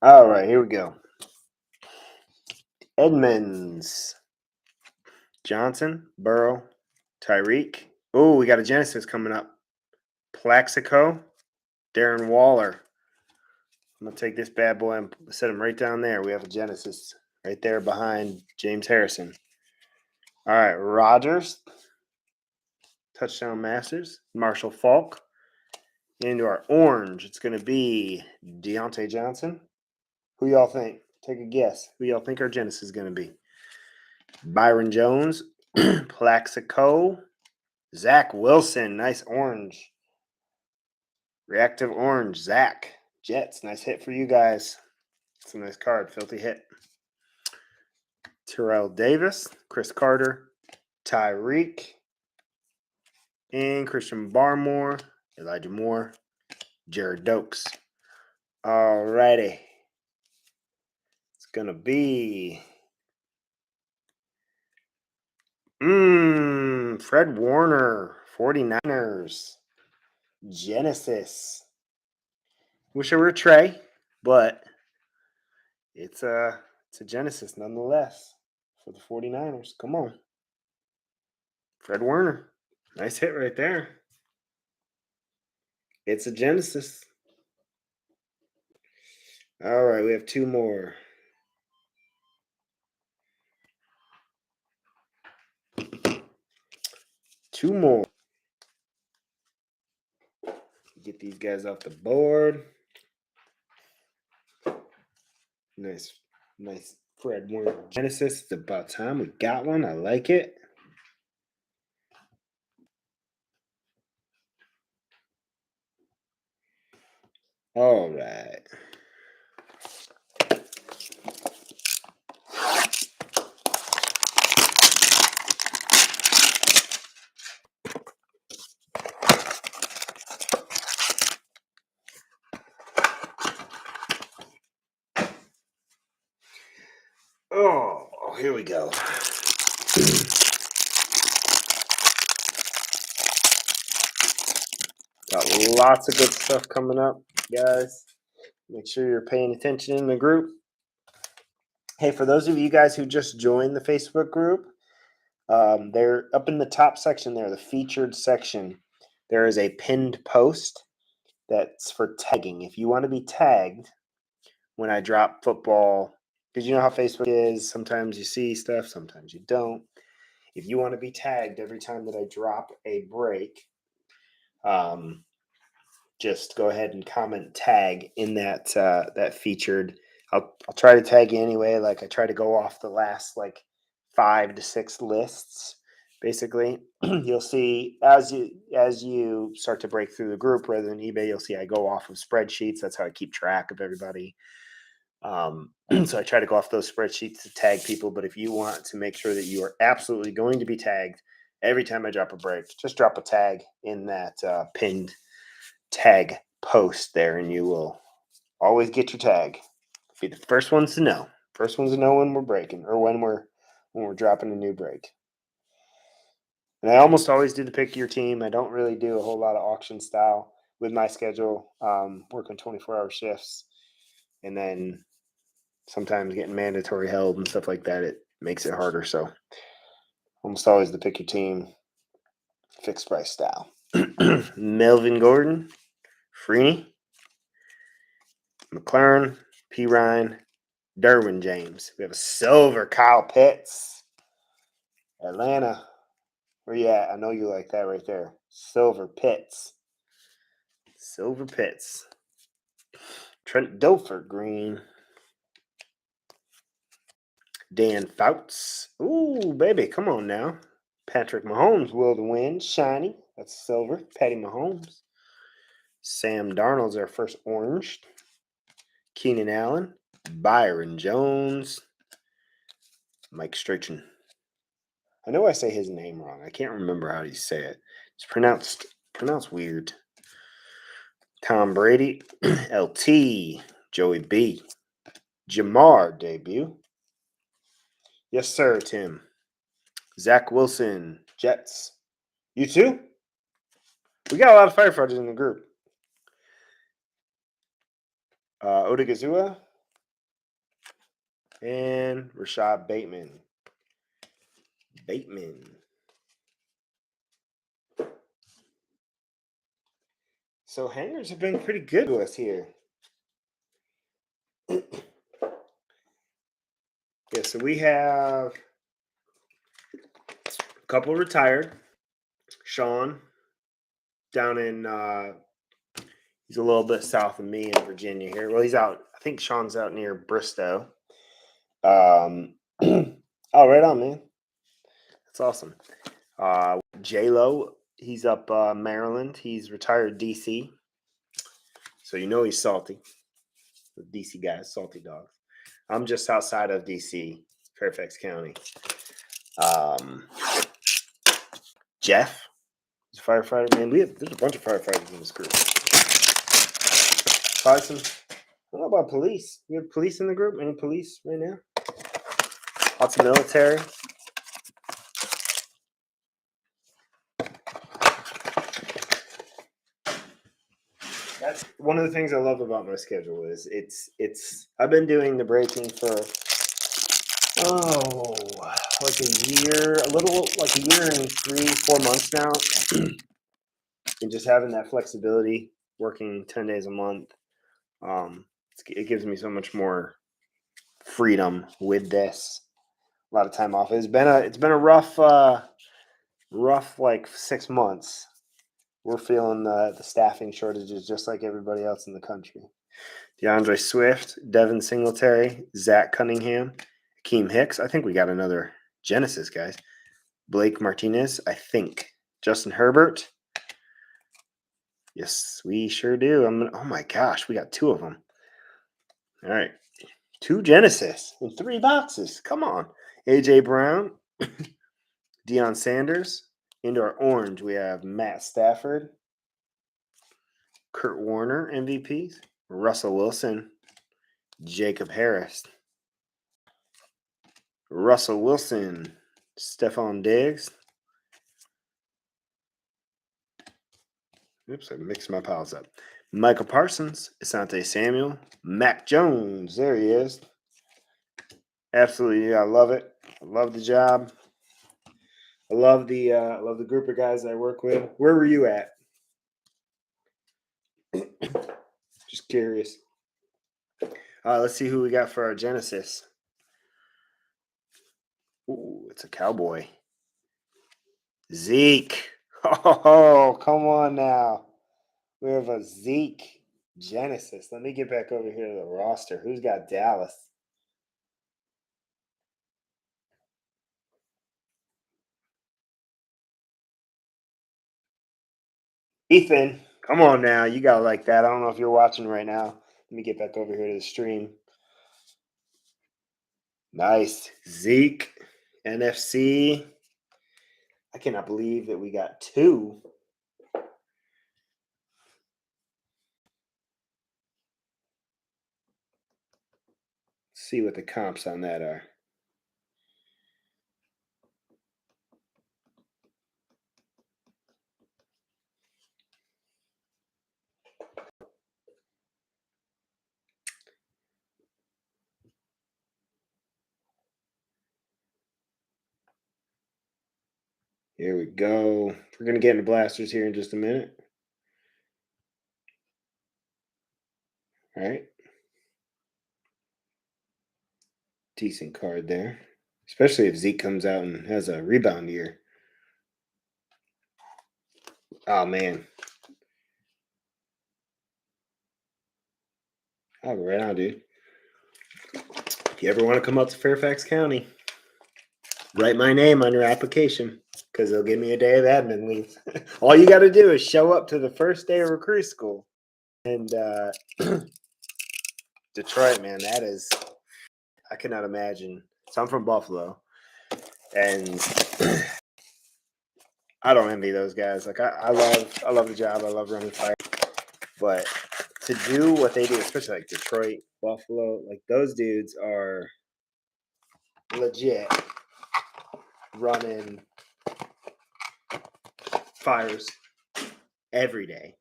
All right, here we go. Edmonds, Johnson, Burrow, Tyreek. Oh, we got a Genesis coming up. Plaxico, Darren Waller. I'm going to take this bad boy and set him right down there. We have a Genesis right there behind James Harrison. All right, Rodgers, Touchdown Masters, Marshall Falk. Into our orange, it's going to be Deontay Johnson. Who y'all think? Take a guess. Who y'all think our Genesis is going to be? Byron Jones, Plaxico, Zach Wilson. Nice orange. Reactive orange. Zach. Jets. Nice hit for you guys. It's a nice card. Filthy hit. Terrell Davis, Chris Carter, Tyreek, and Christian Barmore, Elijah Moore, Jared Dokes. All righty. It's going to be Fred Warner, 49ers, Genesis. Wish it were Trey, but it's a Genesis nonetheless for the 49ers. Come on. Fred Warner. Nice hit right there. It's a Genesis. All right, we have two more. Two more. Get these guys off the board. Nice Fred Warner Genesis. It's about time we got one. I like it. All right. we go. Got lots of good stuff coming up, guys. Make sure you're paying attention in the group. Hey, for those of you guys who just joined the Facebook group, they're up in the top section there, the featured section. There is a pinned post that's for tagging. If you want to be tagged when I drop football, because you know how Facebook is, sometimes you see stuff, sometimes you don't. If you want to be tagged every time that I drop a break, just go ahead and comment tag in that that featured. I'll try to tag you anyway. Like I try to go off the last like 5 to 6 lists. Basically, you'll see as you start to break through the group rather than eBay, you'll see I go off of spreadsheets. That's how I keep track of everybody. So I try to go off those spreadsheets to tag people. But if you want to make sure that you are absolutely going to be tagged every time I drop a break, just drop a tag in that pinned tag post there, and you will always get your tag. Be the first ones to know. First ones to know when we're breaking or when we're dropping a new break. And I almost always do the pick your team. I don't really do a whole lot of auction style with my schedule, working 24-hour shifts, and then sometimes getting mandatory held and stuff like that. It makes it harder. So almost always the pick your team, fixed price style. Melvin Gordon, Freeney, McLaren, P. Ryan, Derwin James. We have a silver Kyle Pitts. Atlanta. Where you at? I know you like that right there. Silver Pitts. Silver Pitts. Trent Dilfer green. Dan Fouts. Ooh, baby, come on now. Patrick Mahomes will to win. Shiny. That's silver. Patty Mahomes. Sam Darnold's our first orange. Keenan Allen. Byron Jones. Mike Strachan. I know I say his name wrong. I can't remember how you say it. It's pronounced weird. Tom Brady. LT. Joey B. Jamar debut. Yes, sir, Tim. Zach Wilson. Jets. You too? We got a lot of firefighters in the group. Odigazua and Rashad Bateman. So hangers have been pretty good to us here. Yeah, so we have a couple retired. Sean down in he's a little bit south of me in Virginia here. Well, he's out. I think Sean's out near Bristow. Oh, right on, man. That's awesome. J-Lo, he's up Maryland. He's retired DC. So you know he's salty. The DC guys, salty dogs. I'm just outside of DC, Fairfax County. Jeff is a firefighter. Man, there's a bunch of firefighters in this group. Probably some. I don't know about police. We have police in the group. Any police right now? Lots of military. That's one of the things I love about my schedule is it's I've been doing the breaking for like a year, a little like a year and 3-4 months now. And just having that flexibility, working 10 days a month, it gives me so much more freedom with this. A lot of time off. It's been a rough like 6 months. We're feeling the staffing shortages just like everybody else in the country. DeAndre Swift, Devin Singletary, Zach Cunningham, Akeem Hicks. I think we got another Genesis, guys. Blake Martinez, I think. Justin Herbert. Yes, we sure do. Oh my gosh, we got 2 of them. All right. 2 Genesis in 3 boxes. Come on. AJ Brown, Deion Sanders. Into our orange, we have Matt Stafford, Kurt Warner, MVPs, Russell Wilson, Jacob Harris. Russell Wilson, Stephon Diggs. Oops, I mixed my piles up. Michael Parsons, Asante Samuel, Mac Jones. There he is. Absolutely, I love it. I love the job. I love the group of guys I work with. Where were you at? Just curious. Let's see who we got for our Genesis. Ooh, it's a cowboy. Zeke. Oh, come on now. We have a Zeke Genesis. Let me get back over here to the roster. Who's got Dallas? Ethan, come on now. You got to like that. I don't know if you're watching right now. Let me get back over here to the stream. Nice. Zeke, NFC. I cannot believe that we got two. See what the comps on that are. Here we go. We're going to get into blasters here in just a minute. All right. Decent card there. Especially if Zeke comes out and has a rebound year. Oh, man. Oh, right on, dude. If you ever want to come up to Fairfax County, write my name on your application because they'll give me a day of admin leave. All you got to do is show up to the first day of recruit school. And Detroit, man, that is, I cannot imagine. So I'm from Buffalo, and I don't envy those guys. Like I love the job. I love running fire, but to do what they do, especially like Detroit, Buffalo, like those dudes are legit running fires every day.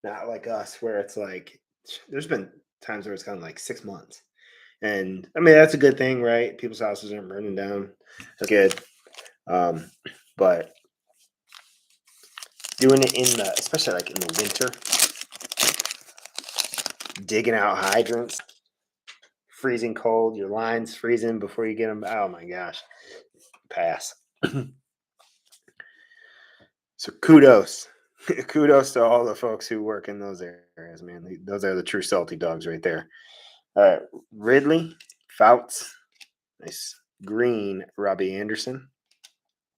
Not like us, where it's like there's been times where it's gone like 6 months, and I mean that's a good thing, right? People's houses aren't burning down. That's good, but doing it in the, especially like in the winter, digging out hydrants, freezing cold, your lines freezing before you get them. Oh my gosh, pass. So kudos to all the folks who work in those areas, man. Those are the true salty dogs right there. All right, Ridley, Fouts, nice green. Robbie Anderson.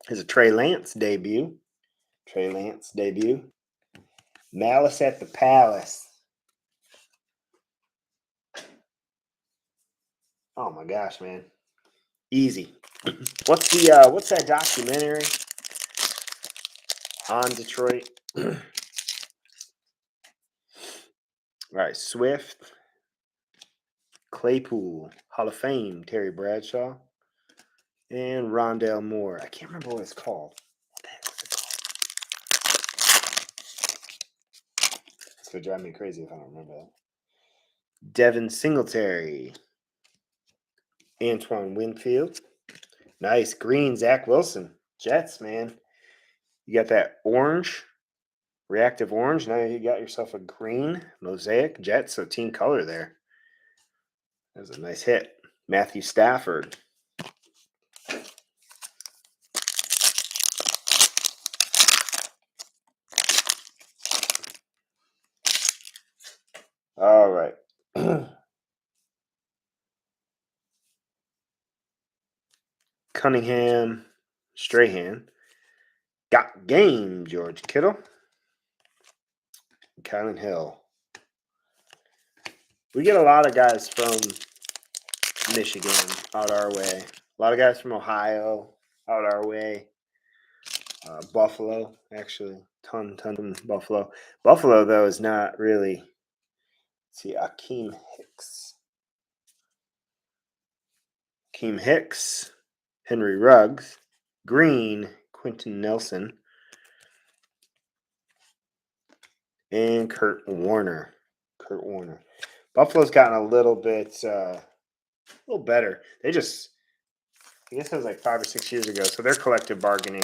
Is a Trey Lance debut. Malice at the Palace. Oh my gosh, man. Easy. What's that documentary on Detroit? All right, Swift, Claypool, Hall of Fame, Terry Bradshaw, and Rondale Moore. I can't remember what it's called. What the heck is it called? It's gonna drive me crazy if I don't remember that. Devin Singletary, Antoine Winfield. Nice green, Zach Wilson. Jets, man. You got that orange, reactive orange. Now you got yourself a green Mosaic Jets, so team color there. That was a nice hit. Matthew Stafford. All right. Cunningham, Strahan. Got game, George Kittle. Kylan Hill. We get a lot of guys from Michigan out our way. A lot of guys from Ohio out our way. Buffalo, actually. Ton from Buffalo. Buffalo, though, is not really. Let's see, Akeem Hicks. Keem Hicks, Henry Ruggs, green, Quentin Nelson, and Kurt Warner. Buffalo's gotten a little better. I guess it was like 5 or 6 years ago. So they're collective bargaining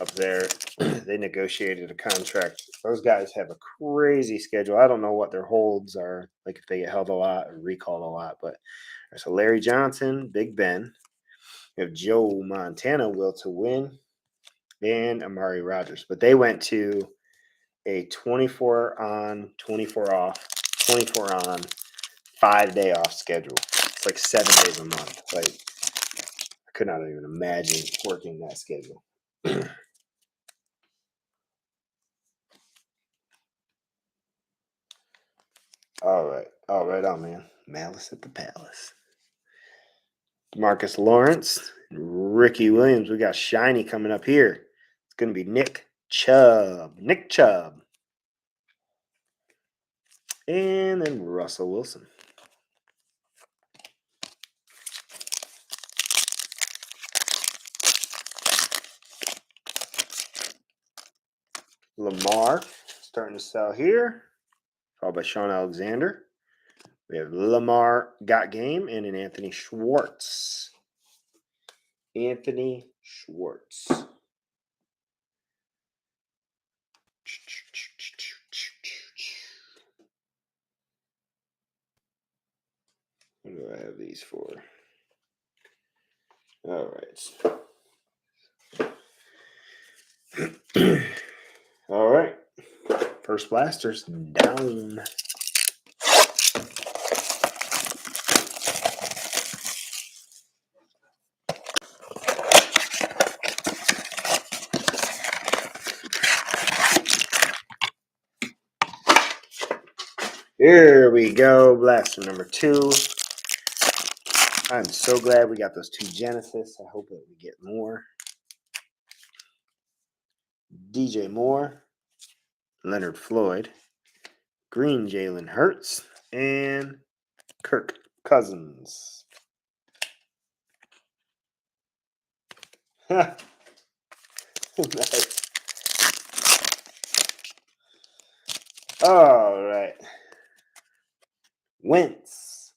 up there. They negotiated a contract. Those guys have a crazy schedule. I don't know what their holds are, like if they get held a lot or recalled a lot. But so Larry Johnson, Big Ben. We have Joe Montana, will to win, and Amari Rogers. But they went to a 24 on, 24 off, 24 on, 5-day off schedule. It's like 7 days a month. Like, I could not even imagine working that schedule. All right on, man. Malice at the Palace. Marcus Lawrence, Ricky Williams. We got shiny coming up here. It's going to be Nick Chubb. And then Russell Wilson. Lamar starting to sell here, followed by Sean Alexander. We have Lamar got game and an Anthony Schwartz. What do I have these for? All right. All right. First blasters down. Here we go. Blaster number 2. I'm so glad we got those 2 Genesis. I hope that we get more. DJ Moore, Leonard Floyd, green Jalen Hurts, and Kirk Cousins. Nice. All right. Wentz.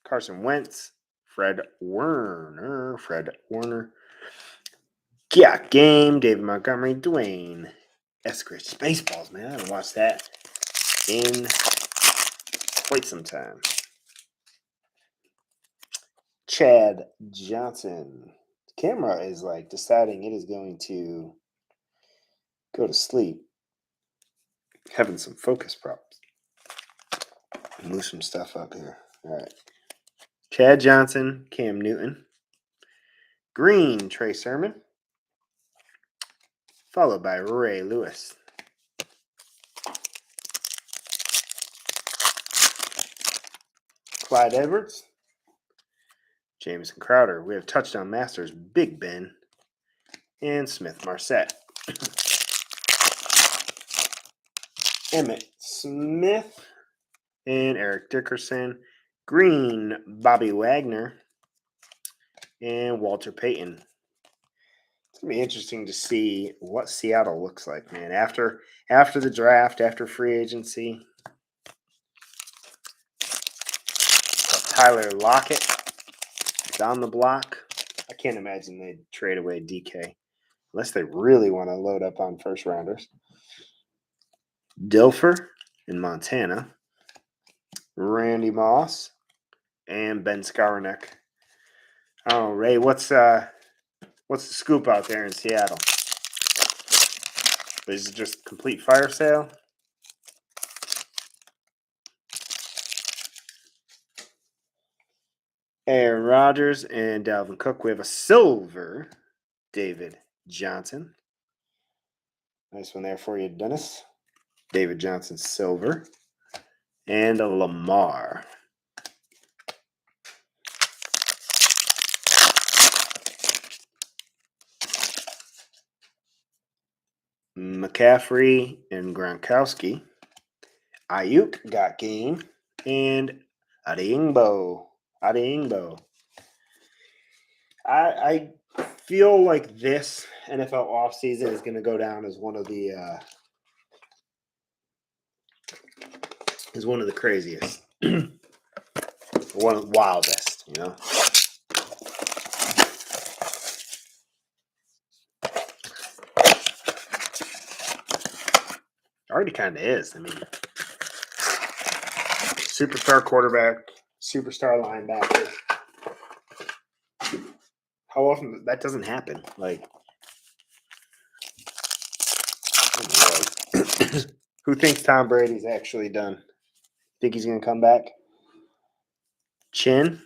Carson Wentz. Fred Warner. Got game. David Montgomery. Dwayne Eskridge. Spaceballs, man. I haven't watched that in quite some time. Chad Johnson. The camera is like deciding it is going to go to sleep. Having some focus problems. Move some stuff up here. All right. Chad Johnson, Cam Newton. Green, Trey Sermon. Followed by Ray Lewis. Clyde Edwards. Jamison Crowder. We have touchdown masters, Big Ben. And Smith Marset. Emmett Smith. And Eric Dickerson. Green, Bobby Wagner. And Walter Payton. It's going to be interesting to see what Seattle looks like, man. After the draft, after free agency. Tyler Lockett is on the block. I can't imagine they'd trade away DK unless they really want to load up on first rounders. Dilfer in Montana. Randy Moss and Ben Skowronek. Oh, Ray, what's the scoop out there in Seattle? Is it just complete fire sale? Aaron Rodgers and Dalvin Cook. We have a silver David Johnson. Nice one there for you, Dennis. David Johnson silver. And a Lamar. McCaffrey and Gronkowski. Ayuk got game. And Adingbo. I feel like this NFL offseason is going to go down as one of the craziest, one of the wildest. You know. Already kind of is. I mean, superstar quarterback, superstar linebacker. How often that doesn't happen? Like, oh Lord. Who thinks Tom Brady's actually done? Think he's going to come back? Chin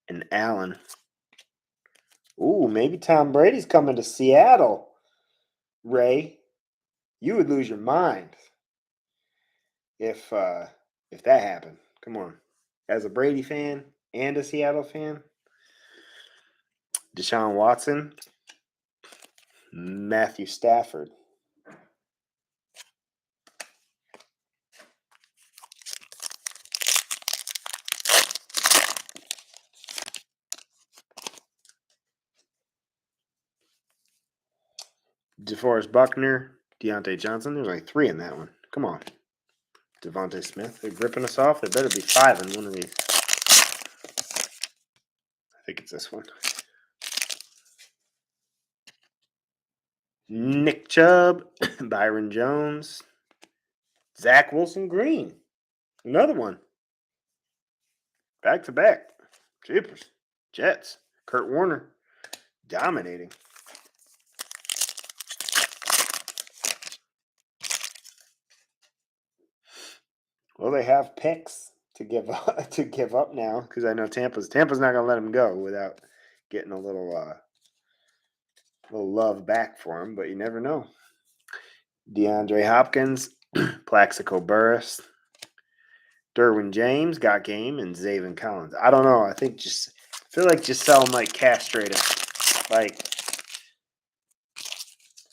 and Allen. Ooh, maybe Tom Brady's coming to Seattle. Ray, you would lose your mind if that happened. Come on. As a Brady fan and a Seattle fan, Deshaun Watson, Matthew Stafford. DeForest Buckner, Deontay Johnson. There's like 3 in that one. Come on. Devontae Smith. They're ripping us off. There better be 5 in one of these. I think it's this one. Nick Chubb, Byron Jones, Zach Wilson Green. Another one. Back to back. Jeepers. Jets. Kurt Warner. Dominating. Well, they have picks to give up now because I know Tampa's not going to let him go without getting a little love back for him, but you never know. DeAndre Hopkins, Plaxico Burress, Derwin James got game, and Zaven Collins. I don't know. I feel like Giselle might castrate him. Like,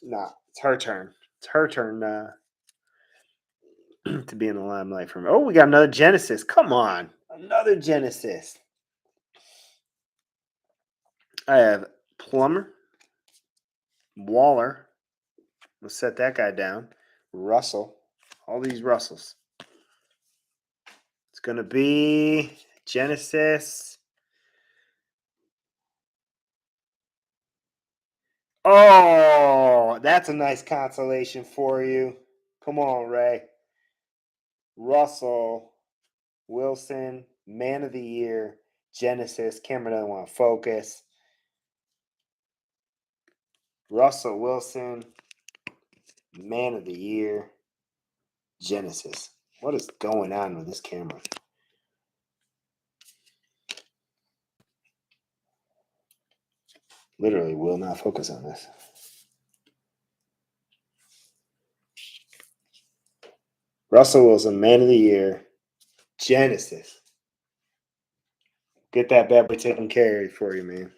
nah, it's her turn. It's her turn to be in the limelight for me. Oh, we got another Genesis. Come on. Another Genesis. I have Plummer, Waller. Let's set that guy down. Russell. All these Russells. It's going to be Genesis. Oh, that's a nice consolation for you. Come on, Ray. Russell Wilson, Man of the Year, Genesis. Cameron doesn't want to focus. Russell Wilson, Man of the Year, Genesis. What is going on with this camera? Literally will not focus on this. Russell Wilson, Man of the Year, Genesis. Get that bad boy taken care of for you, man.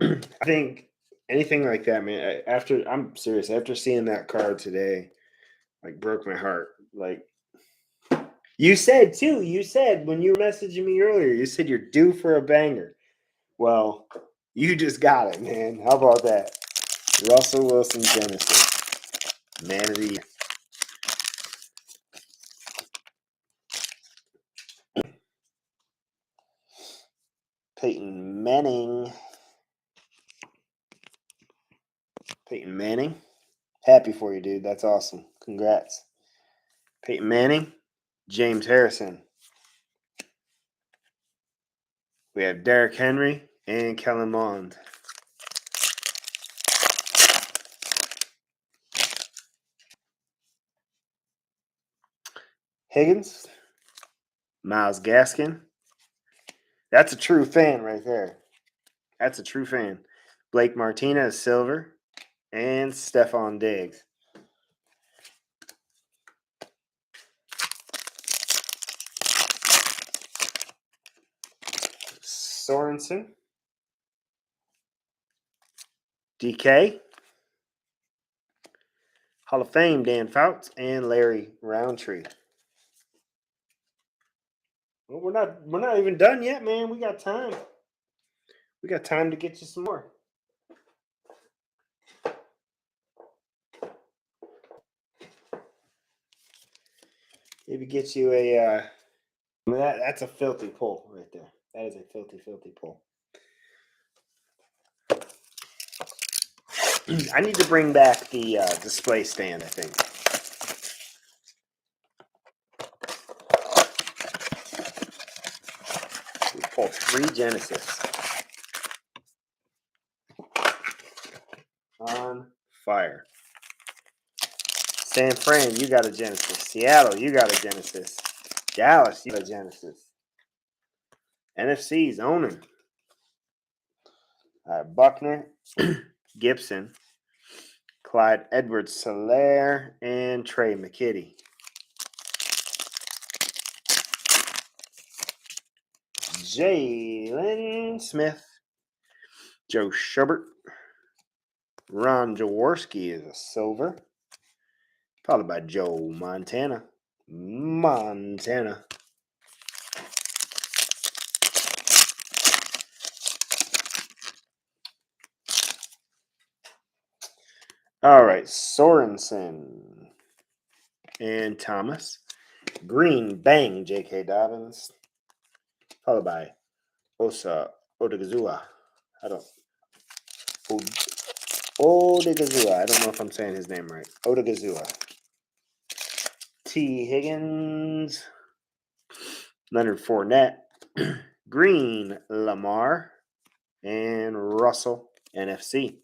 I think anything like that, man. I'm serious. After seeing that card today, like broke my heart. Like you said too. You said when you were messaging me earlier, you said you're due for a banger. Well, you just got it, man. How about that? Russell Wilson Genesis, Man of the Year. Peyton Manning. Happy for you, dude. That's awesome. Congrats. Peyton Manning, James Harrison. We have Derrick Henry and Kellen Mond. Higgins, Myles Gaskin. That's a true fan right there. That's a true fan. Blake Martinez, silver, and Stephon Diggs. Sorensen, DK, Hall of Fame Dan Fouts, and Larry Roundtree. Well, we're not even done yet, man. We got time. We got time to get you some more. Maybe get you a that's a filthy pull right there. That is a filthy, filthy pull. I need to bring back the display stand, I think. We pulled 3 Genesis. On fire. San Fran, you got a Genesis. Seattle, you got a Genesis. Dallas, you got a Genesis. NFC's owning. Buckner, Gibson, Clyde Edwards-Helaire, and Trey McKitty. Jalen Smith, Joe Schubert, Ron Jaworski is a silver, followed by Joe Montana. All right, Sorensen and Thomas. Green, bang, J.K. Dobbins, followed by Osa Odigizua. Odigizua. I don't know if I'm saying his name right. Odigizua. T. Higgins, Leonard Fournette, Green, Lamar, and Russell, NFC.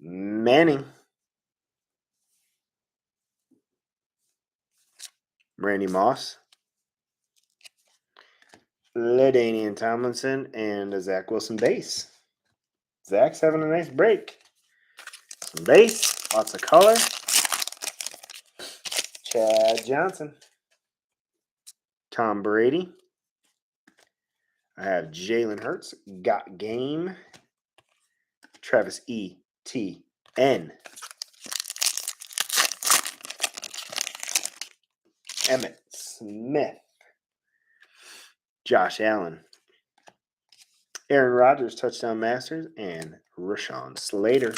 Manning, Randy Moss, LaDainian Tomlinson, and Zach Wilson base. Zach's having a nice break. Some base, lots of color. Chad Johnson, Tom Brady. I have Jalen Hurts, got game. Travis Etienne. Emmitt Smith, Josh Allen, Aaron Rodgers, touchdown masters, and Rashawn Slater.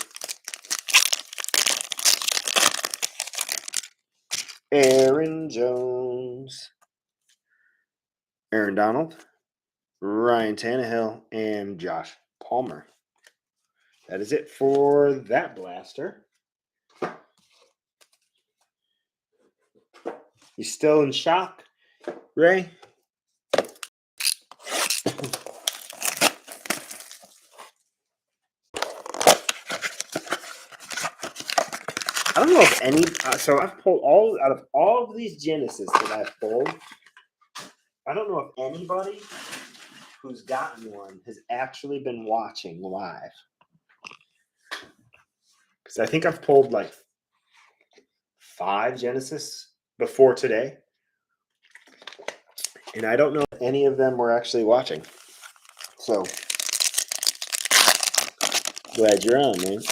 Aaron Jones, Aaron Donald, Ryan Tannehill, and Josh Palmer. That is it for that blaster. You still in shock, Ray? I don't know if any. So I've pulled out of all of these Genesis that I've pulled. I don't know if anybody who's gotten one has actually been watching live. Because I think I've pulled like 5 Genesis before today. And I don't know if any of them were actually watching. So, glad you're on, man.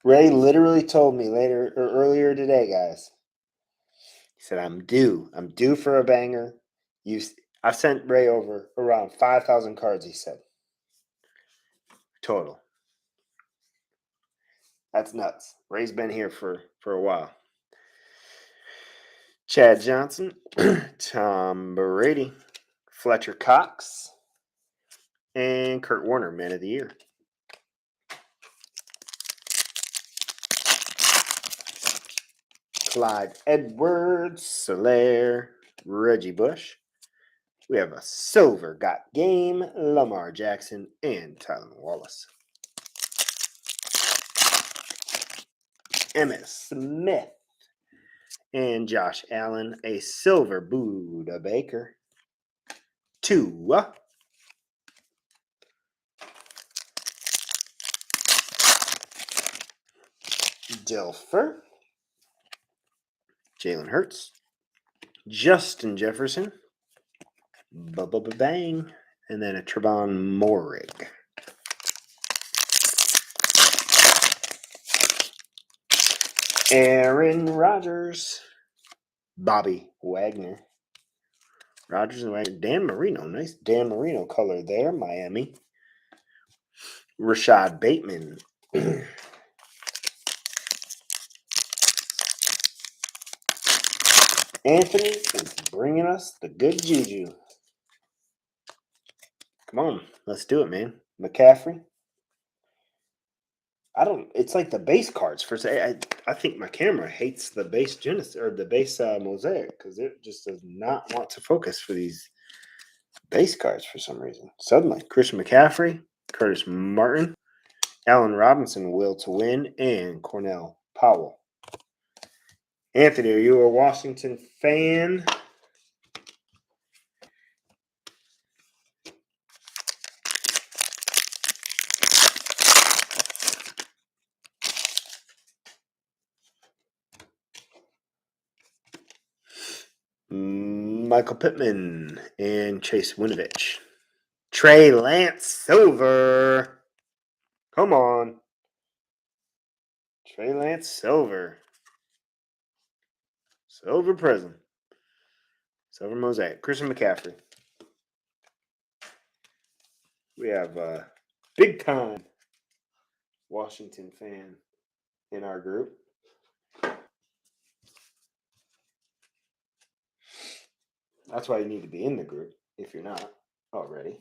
Ray literally told me earlier today, guys. He said, I'm due for a banger. I've sent Ray over around 5,000 cards, he said. Total. That's nuts. Ray's been here for a while. Chad Johnson, Tom Brady, Fletcher Cox, and Kurt Warner, Man of the Year. Clyde Edwards-Helaire, Reggie Bush. We have a silver, got game, Lamar Jackson, and Tyler Wallace. Emmitt Smith and Josh Allen, a silver, Buda Baker. 2. Dilfer, Jalen Hurts, Justin Jefferson, Bang, and then a Trevon Moehrig. Aaron Rodgers. Bobby Wagner. Rodgers and Wagner. Dan Marino. Nice Dan Marino color there, Miami. Rashad Bateman. Anthony is bringing us the good juju. Come on, let's do it, man. McCaffrey. It's like the base cards. I think my camera hates the base Genesis or the base Mosaic because it just does not want to focus for these base cards for some reason. Suddenly, Christian McCaffrey, Curtis Martin, Allen Robinson, Will to Win, and Cornell Powell. Anthony, are you a Washington fan? Michael Pittman and Chase Winovich. Trey Lance Silver. Come on. Trey Lance Silver. Silver Prism. Silver Mosaic. Christian McCaffrey. We have a big time Washington fan in our group. That's why you need to be in the group if you're not already.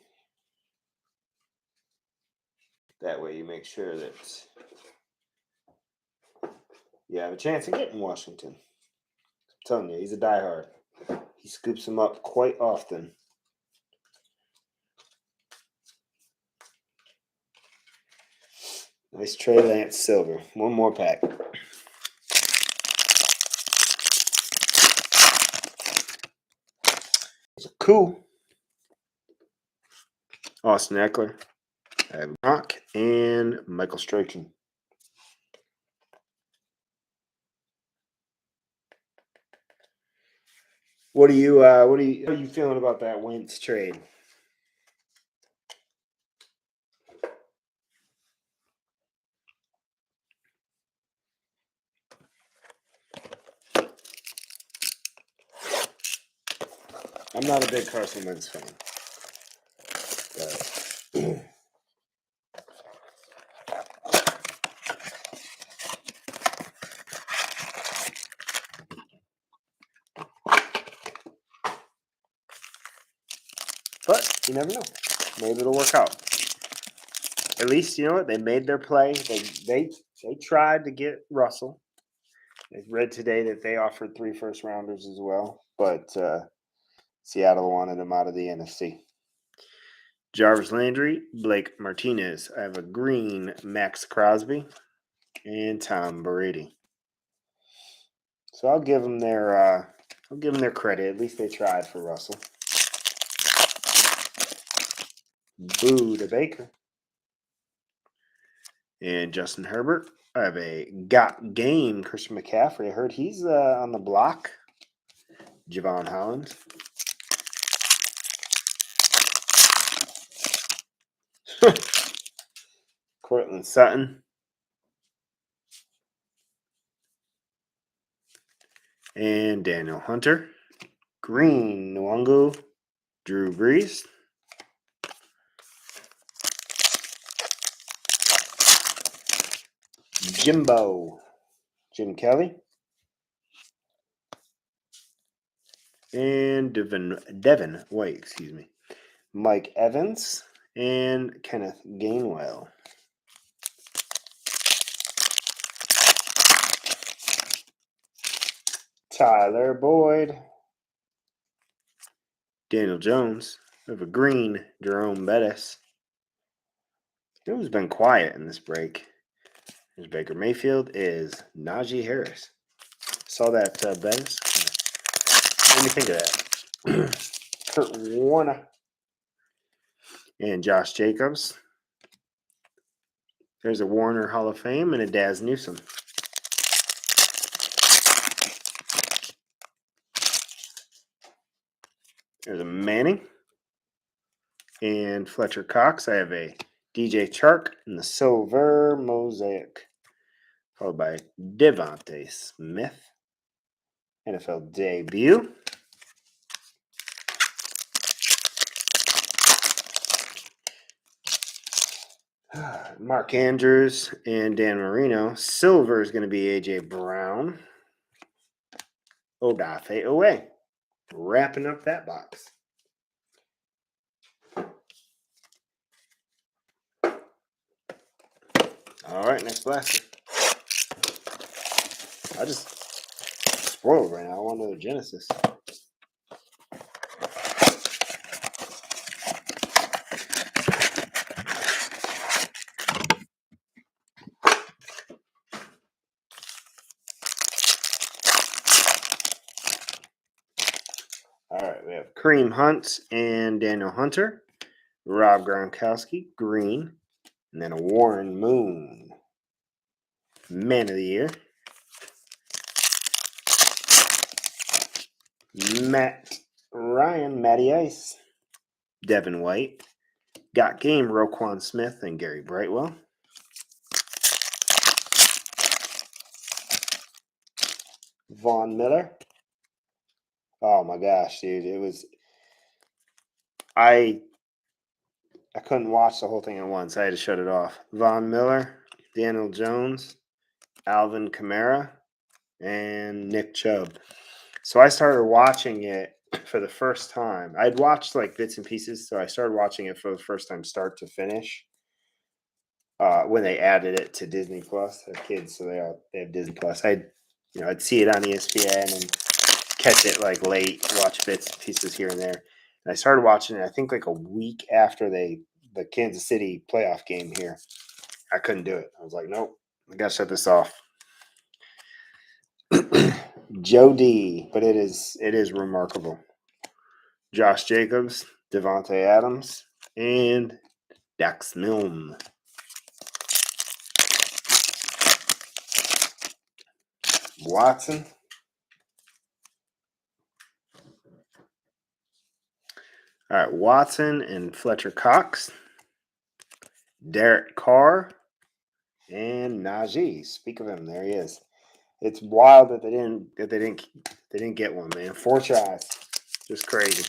That way you make sure that you have a chance of getting Washington. I'm telling you, he's a diehard. He scoops them up quite often. Nice Trey Lance Silver. One more pack. Cool. Austin Eckler. I have Brock and Michael Strachen. How are you feeling about that Wentz trade? I'm not a big Carson Wentz fan. But you never know. Maybe it'll work out. At least, you know what? They made their play. They tried to get Russell. I read today that they offered 3 first-rounders as well. But Seattle wanted him out of the NFC. Jarvis Landry, Blake Martinez. I have a green Max Crosby and Tom Brady. So I'll give them their credit. At least they tried for Russell. Boo to Baker. And Justin Herbert. I have a got game Christian McCaffrey. I heard he's on the block. Javon Holland. Cortland Sutton. And Daniel Hunter. Green Nwangu. Drew Brees. Jimbo. Jim Kelly. And Devin White, excuse me. Mike Evans and Kenneth Gainwell. Tyler Boyd. Daniel Jones. We have a green Jerome Bettis. You know who's been quiet in this break? There's Baker Mayfield is Najee Harris. Saw that Bettis. What do you think of that? Kurt Warner. And Josh Jacobs. There's a Warner Hall of Fame and a Daz Newsome. There's a Manning. and Fletcher Cox. I have a DJ Chark in the silver Mosaic, followed by Devontae Smith, NFL debut. Mark Andrews and Dan Marino. Silver is going to be A.J. Brown. Odafe Owe. Wrapping up that box. All right, next blaster. I just spoiled right now. I want another Genesis. All right, we have Kareem Hunt and Daniel Hunter, Rob Gronkowski, green, and then a Warren Moon, Man of the Year. Matty Ice, Devin White, Got Game, Roquan Smith, and Gary Brightwell. Von Miller. Oh my gosh, dude. It was I couldn't watch the whole thing at once. I had to shut it off. Von Miller, Daniel Jones, Alvin Kamara, and Nick Chubb. So I started watching it for the first time. I'd watched like bits and pieces, so I started watching it for the first time, start to finish. When they added it to Disney Plus, I have kids, so they have Disney Plus. I'd see it on ESPN and catch it like late, watch bits and pieces here and there. And I started watching it, I think like a week after the Kansas City playoff game here. I couldn't do it. I was like, nope, I gotta shut this off. Joe D, but it is remarkable. Josh Jacobs, Devontae Adams, and Dax Milne. Watson. All right, Watson and Fletcher Cox, Derek Carr, and Najee. Speak of him, there he is. It's wild that they didn't get one, man. 4 tries, just crazy.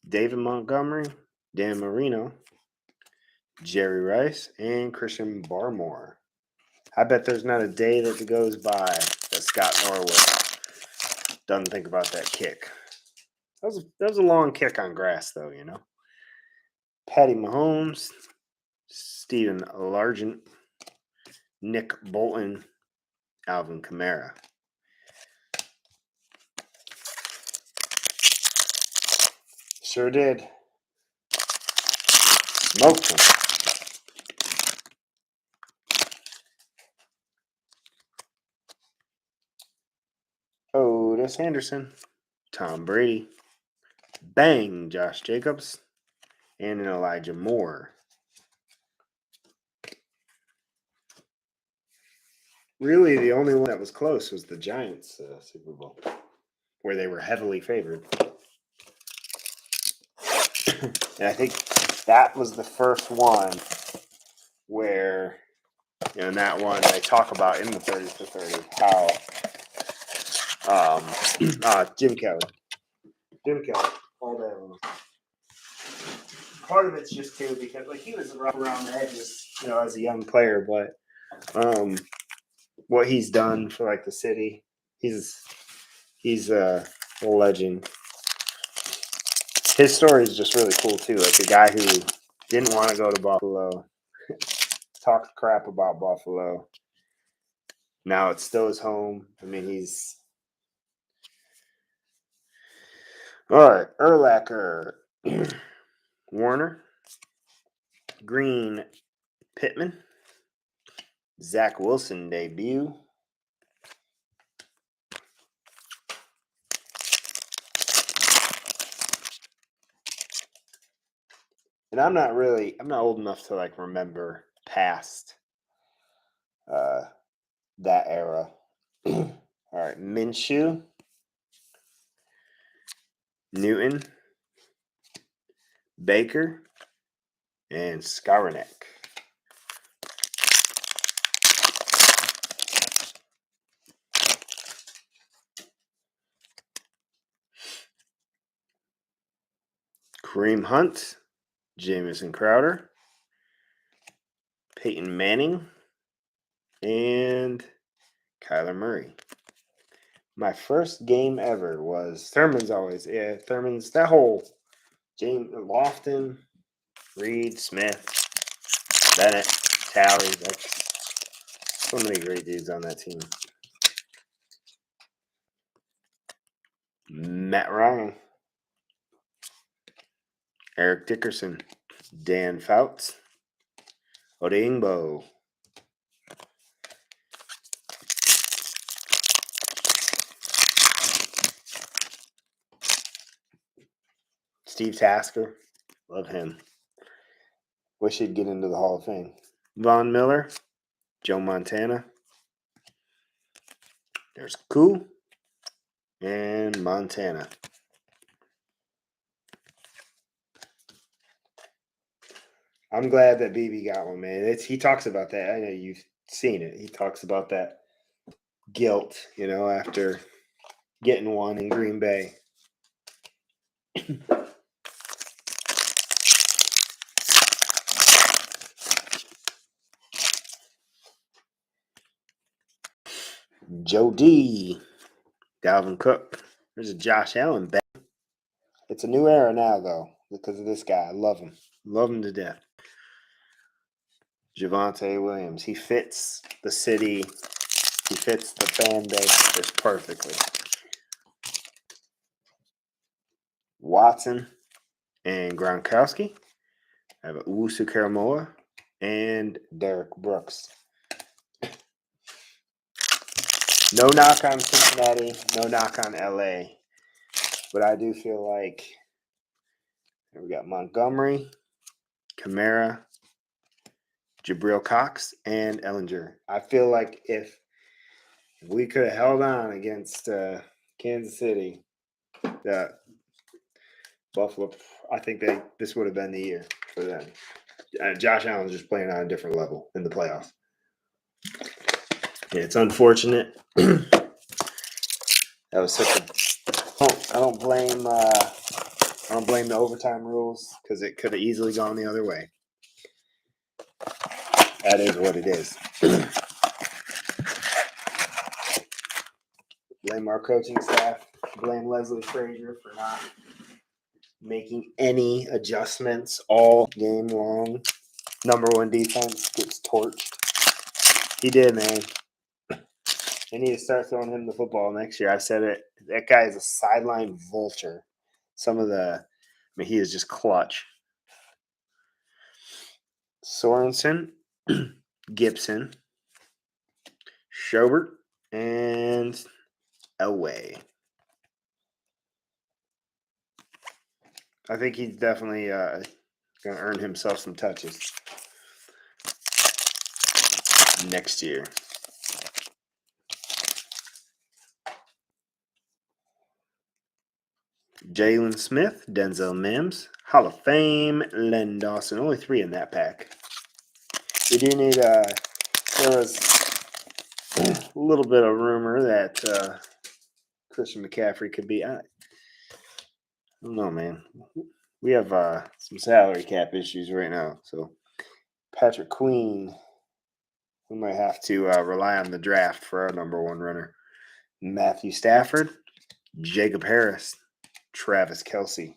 David Montgomery, Dan Marino, Jerry Rice, and Christian Barmore. I bet there's not a day that goes by that Scott Norwood doesn't think about that kick. That was a long kick on grass, though, you know. Patty Mahomes, Steven Largent, Nick Bolton, Alvin Kamara. Sure did. Smoked him. Otis Anderson, Tom Brady, bang, Josh Jacobs, and an Elijah Moore. Really, the only one that was close was the Giants Super Bowl, where they were heavily favored. And I think that was the first one where, in that one, they talk about in the 30 for 30 how Jim Kelly, all day long. Part of it's just too because like he was around the edges, as a young player, but what he's done for like the city, he's a legend. His story is just really cool too. Like a guy who didn't want to go to Buffalo, talked crap about Buffalo. Now it's still his home. I mean, he's all right. Urlacher, Warner, Green, Pittman, Zach Wilson debut. And I'm not old enough to like remember past that era. All right, Minshew, Newton, Baker, and Skowronek. Kareem Hunt, Jamison Crowder, Peyton Manning, and Kyler Murray. My first game ever was Thurman's always. Yeah, Thurman's, that whole James Lofton, Reed, Smith, Bennett, Talley. That's so many great dudes on that team. Matt Ryan, Eric Dickerson, Dan Fouts, Odingbo, Steve Tasker, love him. Wish he'd get into the Hall of Fame. Von Miller, Joe Montana. There's Koo and Montana. I'm glad that BB got one, man. He talks about that. I know you've seen it. He talks about that guilt, after getting one in Green Bay. Joe D. Dalvin Cook. There's a Josh Allen bet. It's a new era now, though, because of this guy. I love him. Love him to death. Javonte Williams. He fits the city. He fits the fan base just perfectly. Watson and Gronkowski. I have Owusu Karamoa and Derek Brooks. No knock on Cincinnati, no knock on LA. But I do feel like we got Montgomery, Kamara, Jabril Cox, and Ellinger. I feel like if we could have held on against Kansas City, Buffalo, I think this would have been the year for them. Josh Allen's just playing on a different level in the playoffs. Yeah, it's unfortunate. That was such a. I don't blame the overtime rules because it could have easily gone the other way. That is what it is. Blame our coaching staff. Blame Leslie Frazier for not making any adjustments all game long. Number one defense gets torched. He did, man. They need to start throwing him the football next year. I've said it. That guy is a sideline vulture. He is just clutch. Sorensen, Gibson, Schobert, and Elway. I think he's definitely going to earn himself some touches next year. Jalen Smith, Denzel Mims, Hall of Fame, Len Dawson. Only 3 in that pack. We do need there was a little bit of rumor that Christian McCaffrey could be. I don't know, man. We have some salary cap issues right now. So Patrick Queen, we might have to rely on the draft for our number one runner. Matthew Stafford, Jacob Harris, Travis Kelce.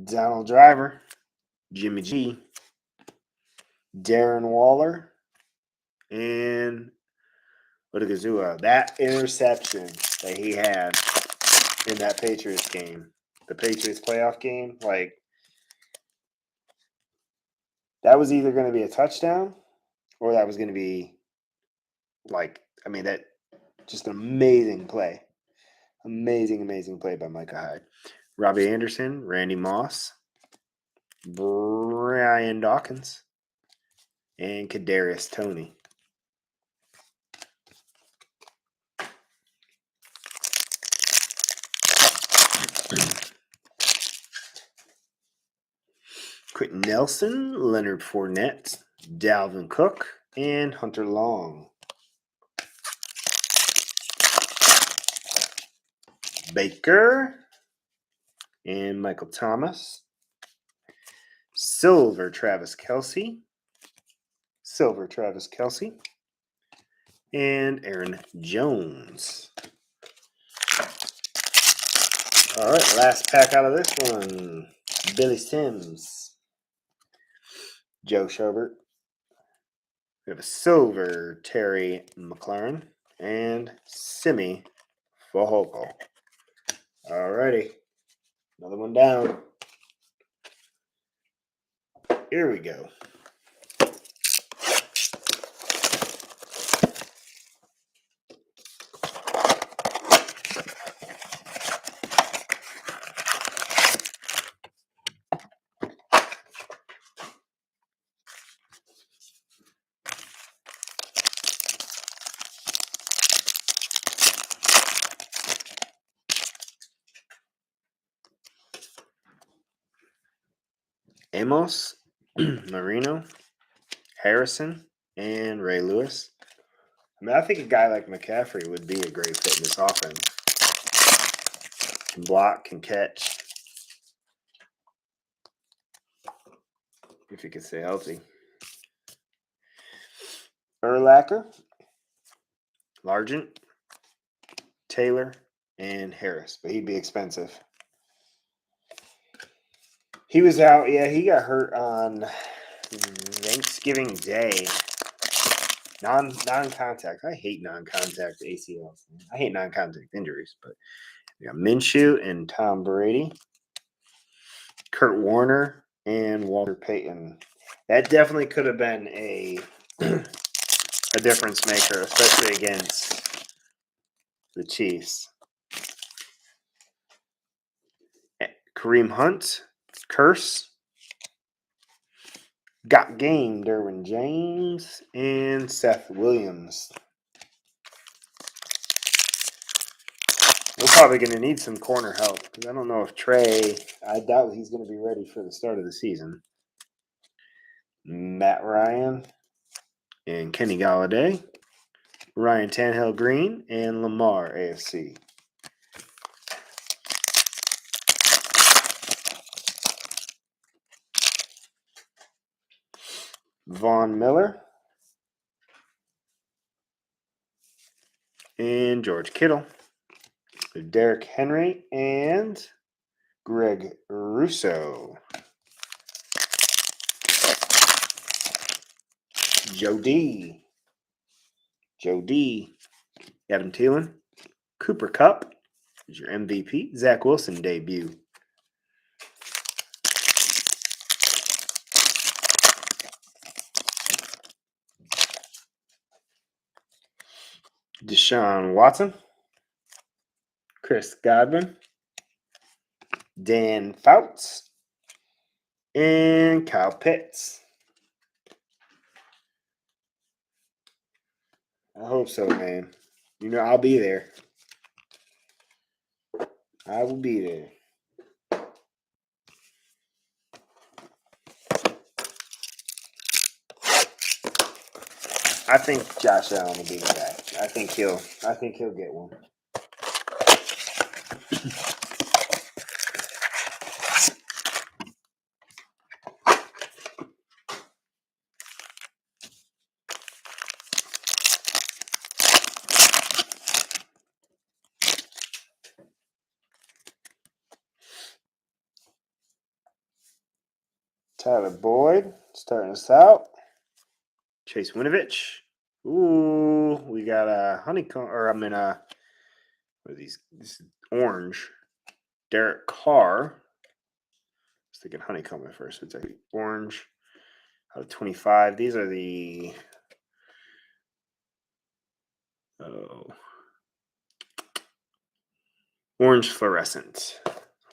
Donald Driver, Jimmy G, Darren Waller, and Odigazua. That interception that he had in that Patriots game, the Patriots playoff game, that was either going to be a touchdown or that was going to be that just an amazing play. Amazing play by Micah Hyde. Robbie Anderson, Randy Moss, Brian Dawkins, and Kadarius Toney. Quentin Nelson, Leonard Fournette, Dalvin Cook, and Hunter Long. Baker and Michael Thomas. Silver Travis Kelce. And Aaron Jones. All right, last pack out of this one. Billy Sims. Joe Schobert. We have a silver Terry McLaurin and Simi Fehoko. All righty. Another one down. Here we go. Amos, Marino, Harrison, and Ray Lewis. I mean, I think a guy like McCaffrey would be a great fit in this offense. Can block, can catch. If he can stay healthy. Urlacher, Largent, Taylor, and Harris. But he'd be expensive. He was out. Yeah, he got hurt on Thanksgiving Day. Non-contact. I hate non-contact ACLs. I hate non-contact injuries. But we got Minshew and Tom Brady. Kurt Warner and Walter Payton. That definitely could have been a difference maker, especially against the Chiefs. Kareem Hunt, Curse, Got Game, Derwin James, and Seth Williams. We're probably going to need some corner help because I don't know if Trey, I doubt he's going to be ready for the start of the season. Matt Ryan and Kenny Galladay, Ryan Tannehill Green, and Lamar AFC. Von Miller and George Kittle. Derrick Henry and Greg Russo. Joe D. Adam Thielen. Cooper Kupp is your MVP. Zach Wilson debut. Deshaun Watson. Chris Godwin. Dan Fouts. And Kyle Pitts. I hope so, man. You know, I'll be there. I will be there. I think Josh Allen will be the guy. I think he'll get one. Tyler Boyd starting us out. Chase Winovich. Ooh, we got a honeycomb, what are these? This is orange. Derek Carr. I was thinking honeycomb at first. It's actually orange out of 25. These are the orange fluorescent.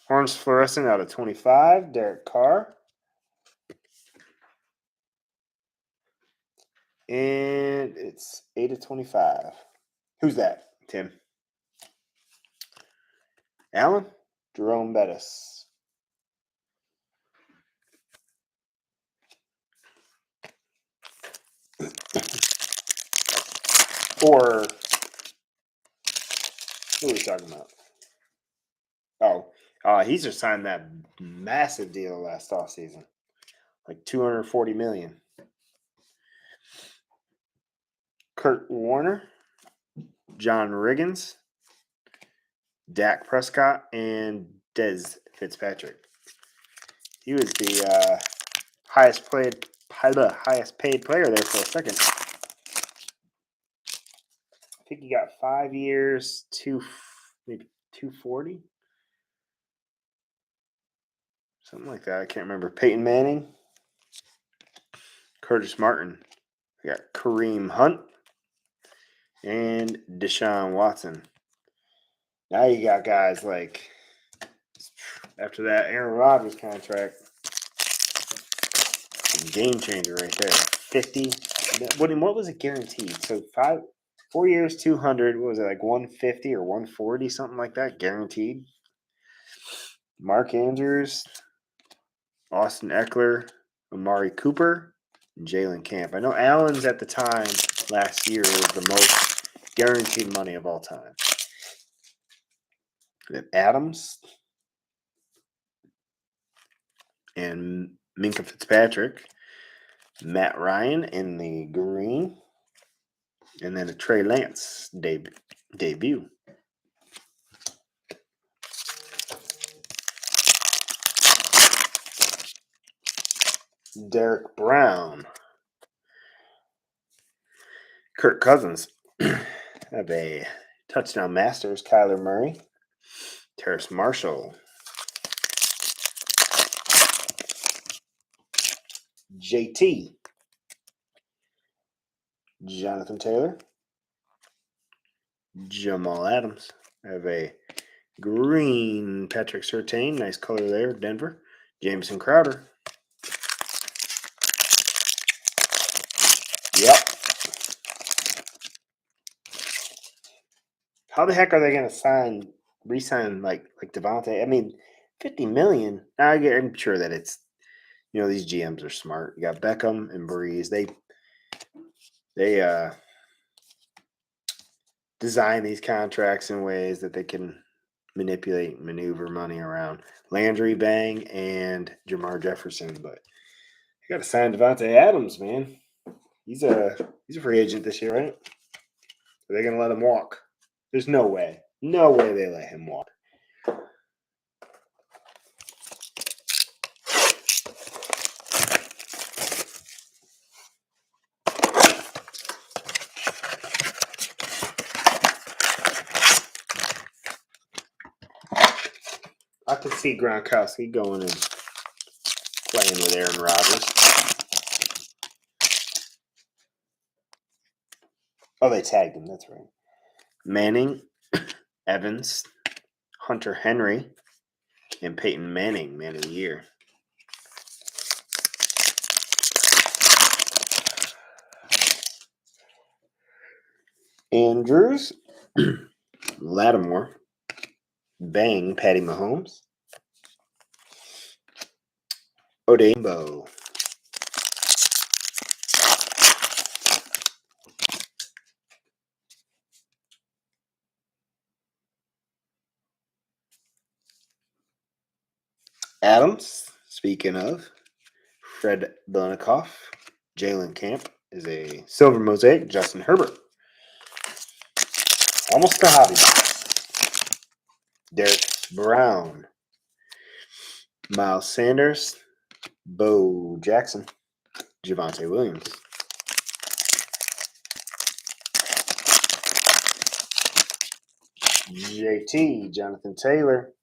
Orange fluorescent out of 25. Derek Carr. And it's 8/25. Who's that, Tim? Allen? Jerome Bettis. Or who are we talking about? He's just signed that massive deal last offseason. Like $240 million. Kurt Warner, John Riggins, Dak Prescott, and Dez Fitzpatrick. He was the highest paid player there for a second. I think he got 5 years, maybe 240, something like that. I can't remember. Peyton Manning, Curtis Martin. We got Kareem Hunt and Deshaun Watson. Now you got guys like, after that Aaron Rodgers contract, game changer right there. 50. What was it guaranteed? So 4 years, 200. What was it, like 150 or 140, something like that, guaranteed? Mark Andrews, Austin Eckler, Amari Cooper, and Jalen Camp. I know Allen's at the time last year was the most guaranteed money of all time. We have Adams and Minka Fitzpatrick, Matt Ryan in the green, and then a Trey Lance debut. Derek Brown, Kirk Cousins, have a touchdown masters, Kyler Murray, Terrace Marshall, JT, Jonathan Taylor, Jamal Adams. I have a green Patrick Surtain, nice color there, Denver, Jameson Crowder. Yep. How the heck are they going to re-sign like Devontae? I mean, $50 million. I'm sure that it's, these GMs are smart. You got Beckham and Breeze. They design these contracts in ways that they can maneuver money around. Landry, Bang, and Jamar Jefferson. But you got to sign Devontae Adams, man. He's a free agent this year, right? Are they going to let him walk? There's no way. No way they let him walk. I could see Gronkowski going and playing with Aaron Rodgers. Oh, they tagged him. That's right. Manning, Evans, Hunter Henry, and Peyton Manning, Man of the Year. Andrews, Lattimore, Bang, Patty Mahomes, Odembo, Adams, speaking of, Fred Blanikoff, Jalen Camp is a silver mosaic, Justin Herbert. Almost a hobby box. Derek Brown, Miles Sanders, Bo Jackson, Javonte Williams. JT, Jonathan Taylor,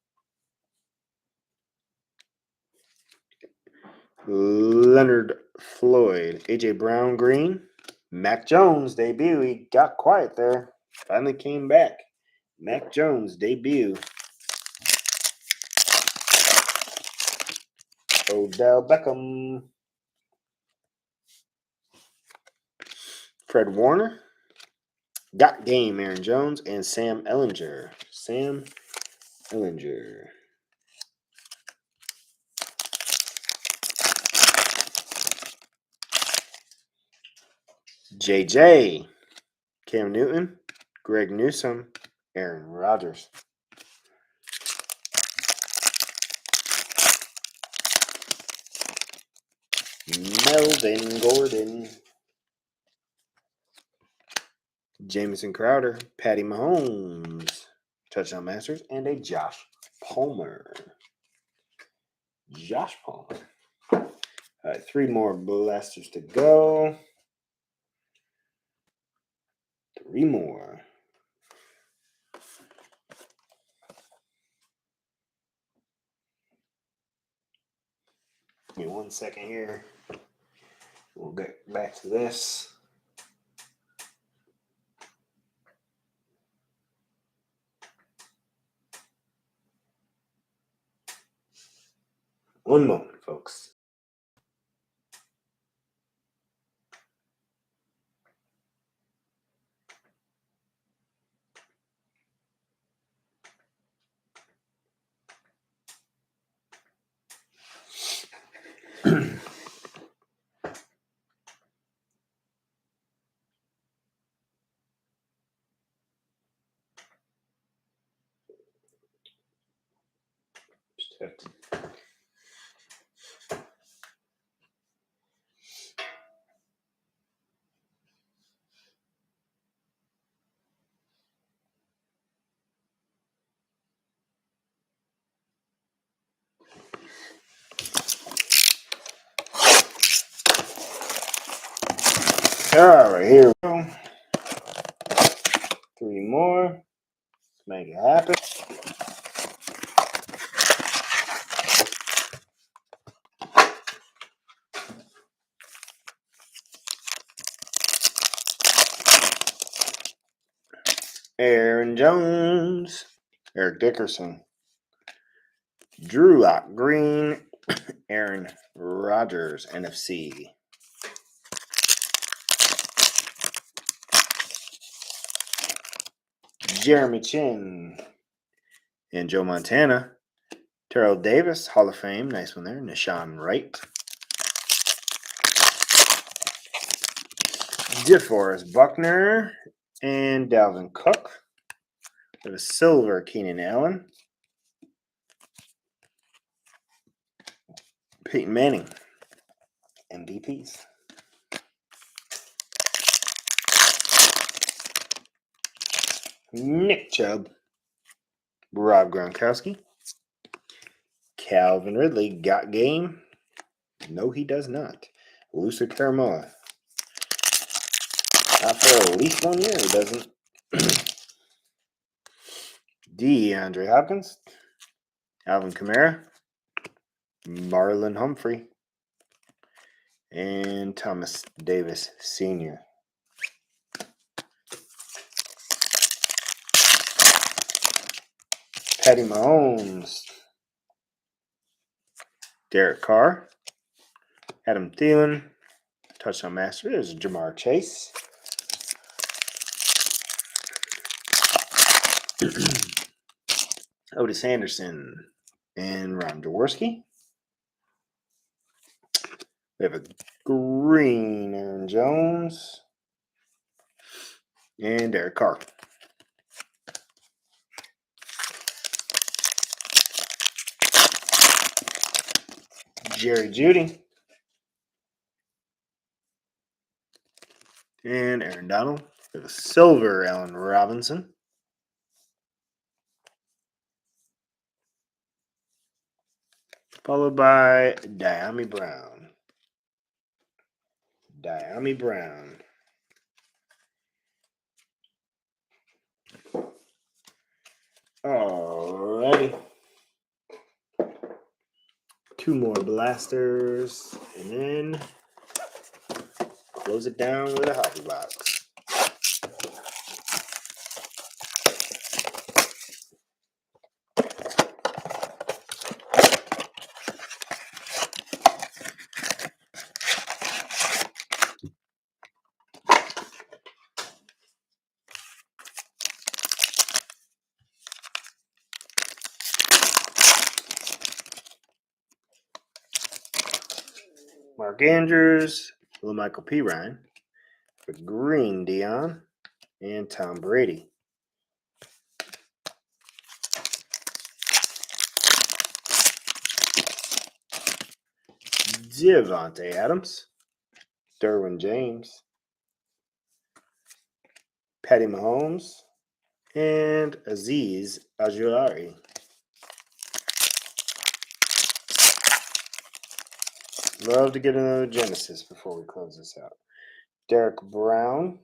Leonard Floyd, AJ Brown green, Mac Jones debut. He got quiet there. Finally came back. Mac Jones debut. Odell Beckham. Fred Warner. Got Game, Aaron Jones, and Sam Ellinger. Sam Ellinger. JJ. Cam Newton. Greg Newsome. Aaron Rodgers. Melvin Gordon. Jamison Crowder. Patty Mahomes. Touchdown Masters. And a Josh Palmer. Josh Palmer. All right, 3 more blasters to go. 3 more. Give me 1 second here. We'll get back to this. One moment, folks. Just have to. All right, here we go. 3 more. Let's make it happen. Aaron Jones. Eric Dickerson. Drew Lock Green. Aaron Rodgers, NFC. Jeremy Chin. And Joe Montana. Terrell Davis, Hall of Fame. Nice one there. Nashawn Wright. DeForest Buckner. And Dalvin Cook. We have a silver Keenan Allen. Peyton Manning. MVPs. Nick Chubb. Rob Gronkowski. Calvin Ridley. Got Game. No, he does not. Lucer Caramoa. Not for at least 1 year, he doesn't. DeAndre Hopkins. Alvin Kamara. Marlon Humphrey. And Thomas Davis Sr. Patty Mahomes. Derek Carr. Adam Thielen. Touchdown master. There's Jamar Chase. Otis Anderson and Ron Jaworski. We have a green Aaron Jones and Derek Carr. Jerry Jeudy and Aaron Donald. We have a silver Allen Robinson. Followed by Diami Brown. Diami Brown. Alrighty. 2 more blasters. And then close it down with a hobby box. Mark Andrews, LaMichael P. Ryan, for green Dion, and Tom Brady. Devontae Adams, Derwin James, Patty Mahomes, and Azeez Ojulari. Love to get another Genesis before we close this out. Derek Brown,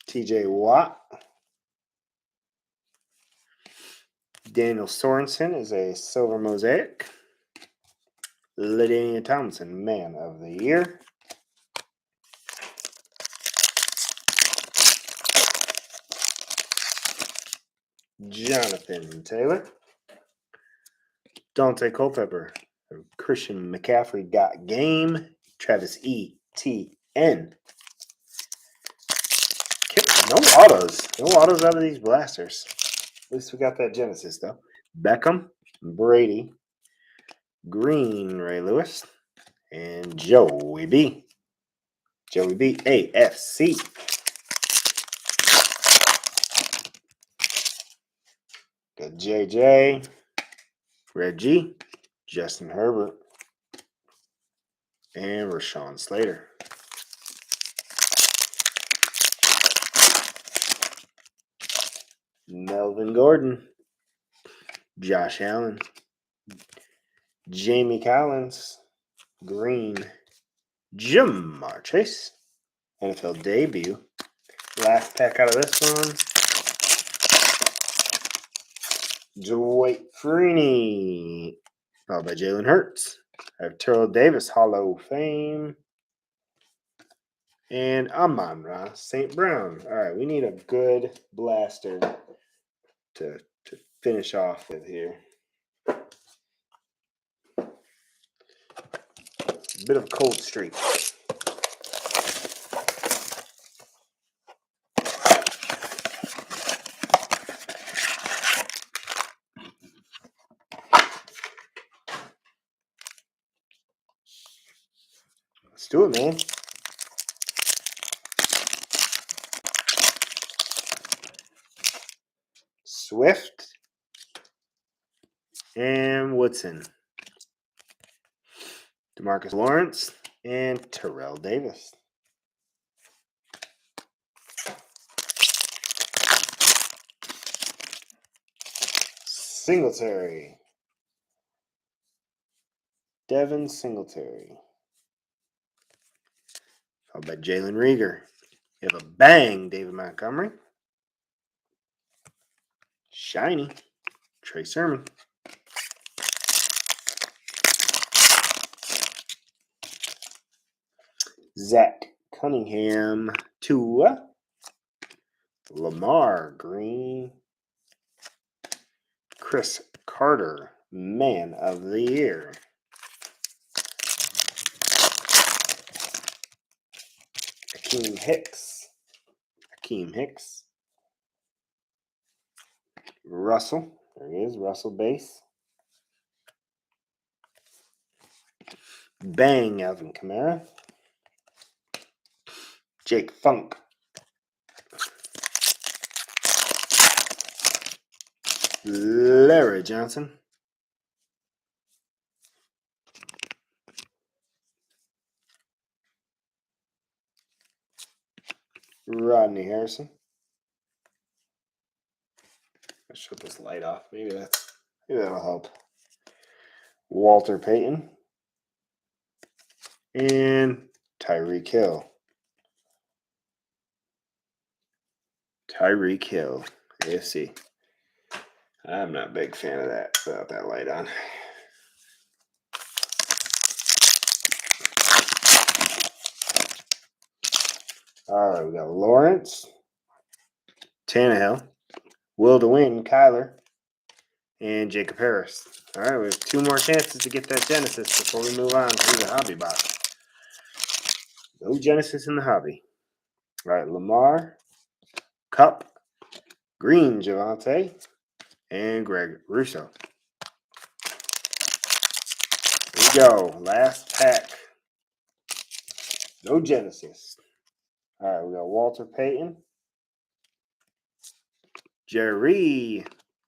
TJ Watt, Daniel Sorensen is a silver mosaic. LaDainian Tomlinson, man of the year. Jonathan Taylor, Dante Culpepper, Christian McCaffrey got game, Travis Etienne. No autos out of these blasters. At least we got that Genesis though. Beckham, Brady, Green, Ray Lewis, and Joey B. Joey B, AFC. Got JJ, Reggie, Justin Herbert, and Rashawn Slater. Melvin Gordon, Josh Allen, Jamie Collins, Green, Jamar Chase, NFL debut. Last pack out of this one. Dwight Freeney, followed by Jalen Hurts. I have Terrell Davis, Hall of Fame. And Amon-Ra St. Brown. All right, we need a good blaster to finish off with here. A bit of a cold streak. Let's do it, man. Swift and Woodson. DeMarcus Lawrence and Terrell Davis. Singletary. Devin Singletary. Followed by Jalen Reagor. You have a bang, David Montgomery. Shiny, Trey Sermon. Zach Cunningham, Tua. Lamar Green. Chris Carter, man of the year. Akeem Hicks. Russell, there he is, Russell base. Bang, Alvin Kamara. Jake Funk. Larry Johnson. Rodney Harrison. Let's shut this light off. Maybe that'll help. Walter Payton. And Tyreek Hill. Tyreek Hill, AFC. I'm not a big fan of that without that light on. All right, we got Lawrence, Tannehill, Will to Win, Kyler, and Jacob Harris. All right, we have 2 more chances to get that Genesis before we move on to the hobby box. No Genesis in the hobby. All right, Lamar, Cup, Green Javante, and Greg Russo. go. Last pack. No Genesis. All right, we got Walter Payton. Jerry.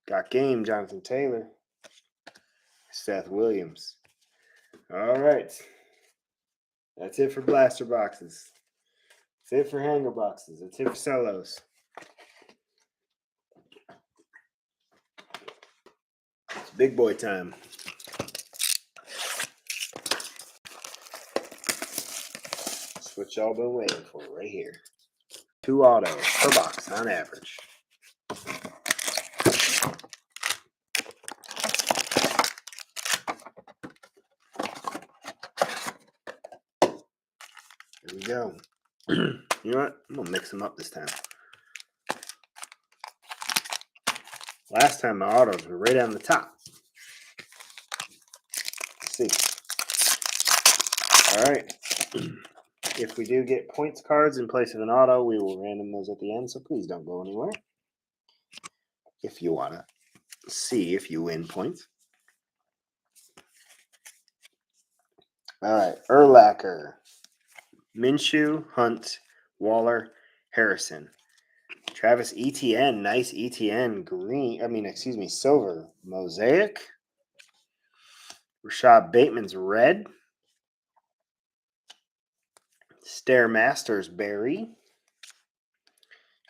Got game, Jonathan Taylor. Seth Williams. All right. That's it for blaster boxes. That's it for hanger boxes. That's it for cellos. It's big boy time. That's what y'all been waiting for right here. 2 autos per box on average. Here we go. You know what? I'm going to mix them up this time. Last time my autos were right on the top. Let's see. All right. If we do get points cards in place of an auto, we will random those at the end, so please don't go anywhere. If you want to see if you win points. All right. Urlacher, Minshew, Hunt, Waller, Harrison. Travis Etienne, nice Etienne, silver. Mosaic. Rashad Bateman's red. Stairmasters Barry.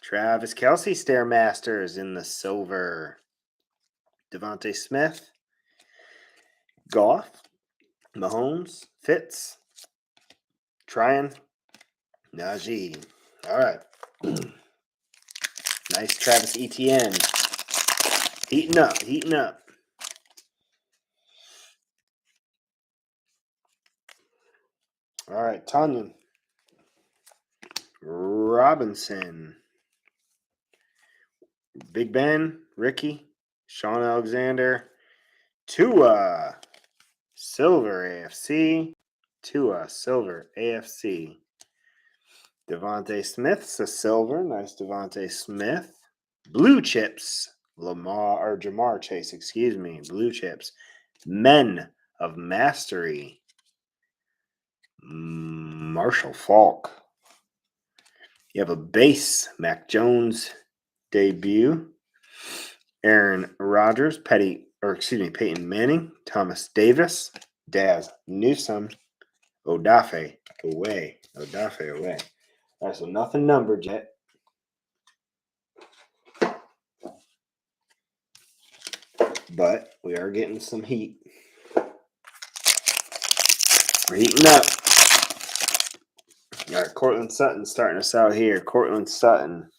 Travis Kelce Stairmasters in the silver. Devontae Smith. Goff. Mahomes. Fitz. Tryon. Najee. All right. Nice Travis Etienne. Heating up, heating up. All right, Tanya. Robinson. Big Ben, Ricky, Sean Alexander, Tua, Silver AFC, Tua, Silver AFC. Devontae Smith's a silver, nice Devontae Smith. Blue chips, Jamar Chase, blue chips. Men of Mastery, Marshall Faulk. You have a base, Mac Jones debut. Aaron Rodgers, Peyton Manning, Thomas Davis, Daz Newsome, Odafe away. All right, so nothing numbered yet. But we are getting some heat. We're heating up. All right, Cortland Sutton starting us out here. Cortland Sutton,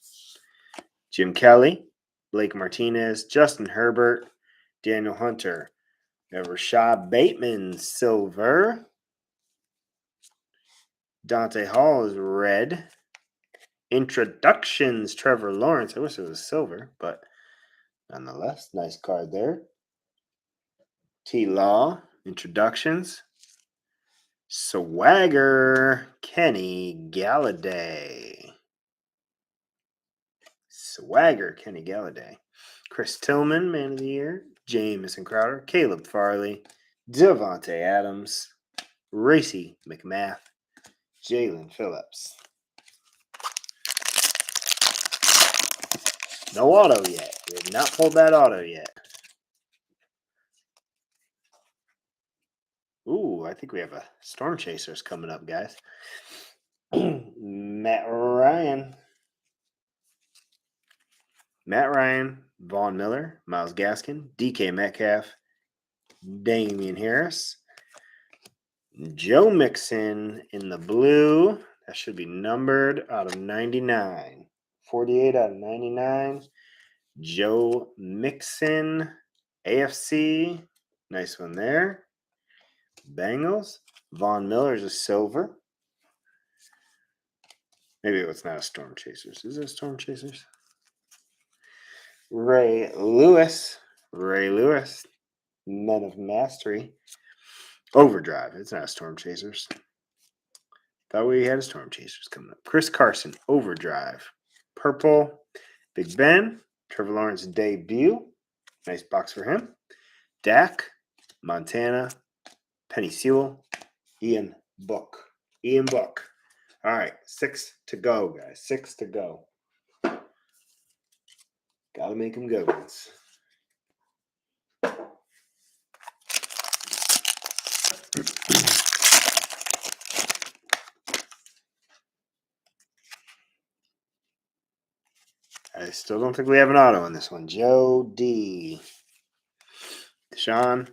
Jim Kelly, Blake Martinez, Justin Herbert, Daniel Hunter. We have Rashad Bateman, silver. Dante Hall is red. Introductions, Trevor Lawrence. I wish it was silver, but nonetheless, nice card there. T-Law, introductions. Swagger, Kenny Galladay. Chris Tillman, Man of the Year. Jamison Crowder, Caleb Farley, Devontae Adams, Racy McMath, Jalen Phillips. No auto yet. We have not pulled that auto yet. Ooh, I think we have a Storm Chasers coming up, guys. Matt Ryan, Vaughn Miller, Myles Gaskin, DK Metcalf, Damian Harris, Joe Mixon in the blue. That should be numbered out of 99. 48 out of 99. Joe Mixon, AFC. Nice one there. Bengals. Vaughn Miller is a silver. Maybe it's not a Storm Chasers. Is it a Storm Chasers? Ray Lewis. Men of Mastery. Overdrive. It's not a Storm Chasers. Thought we had a Storm Chasers coming up. Chris Carson. Overdrive. Purple. Big Ben. Trevor Lawrence debut. Nice box for him. Dak. Montana. Penny Sewell, Ian Book. Ian Book. All right, 6 to go, guys. 6 to go. Gotta make them good ones. I still don't think we have an auto on this one. Joe D. Deshaun,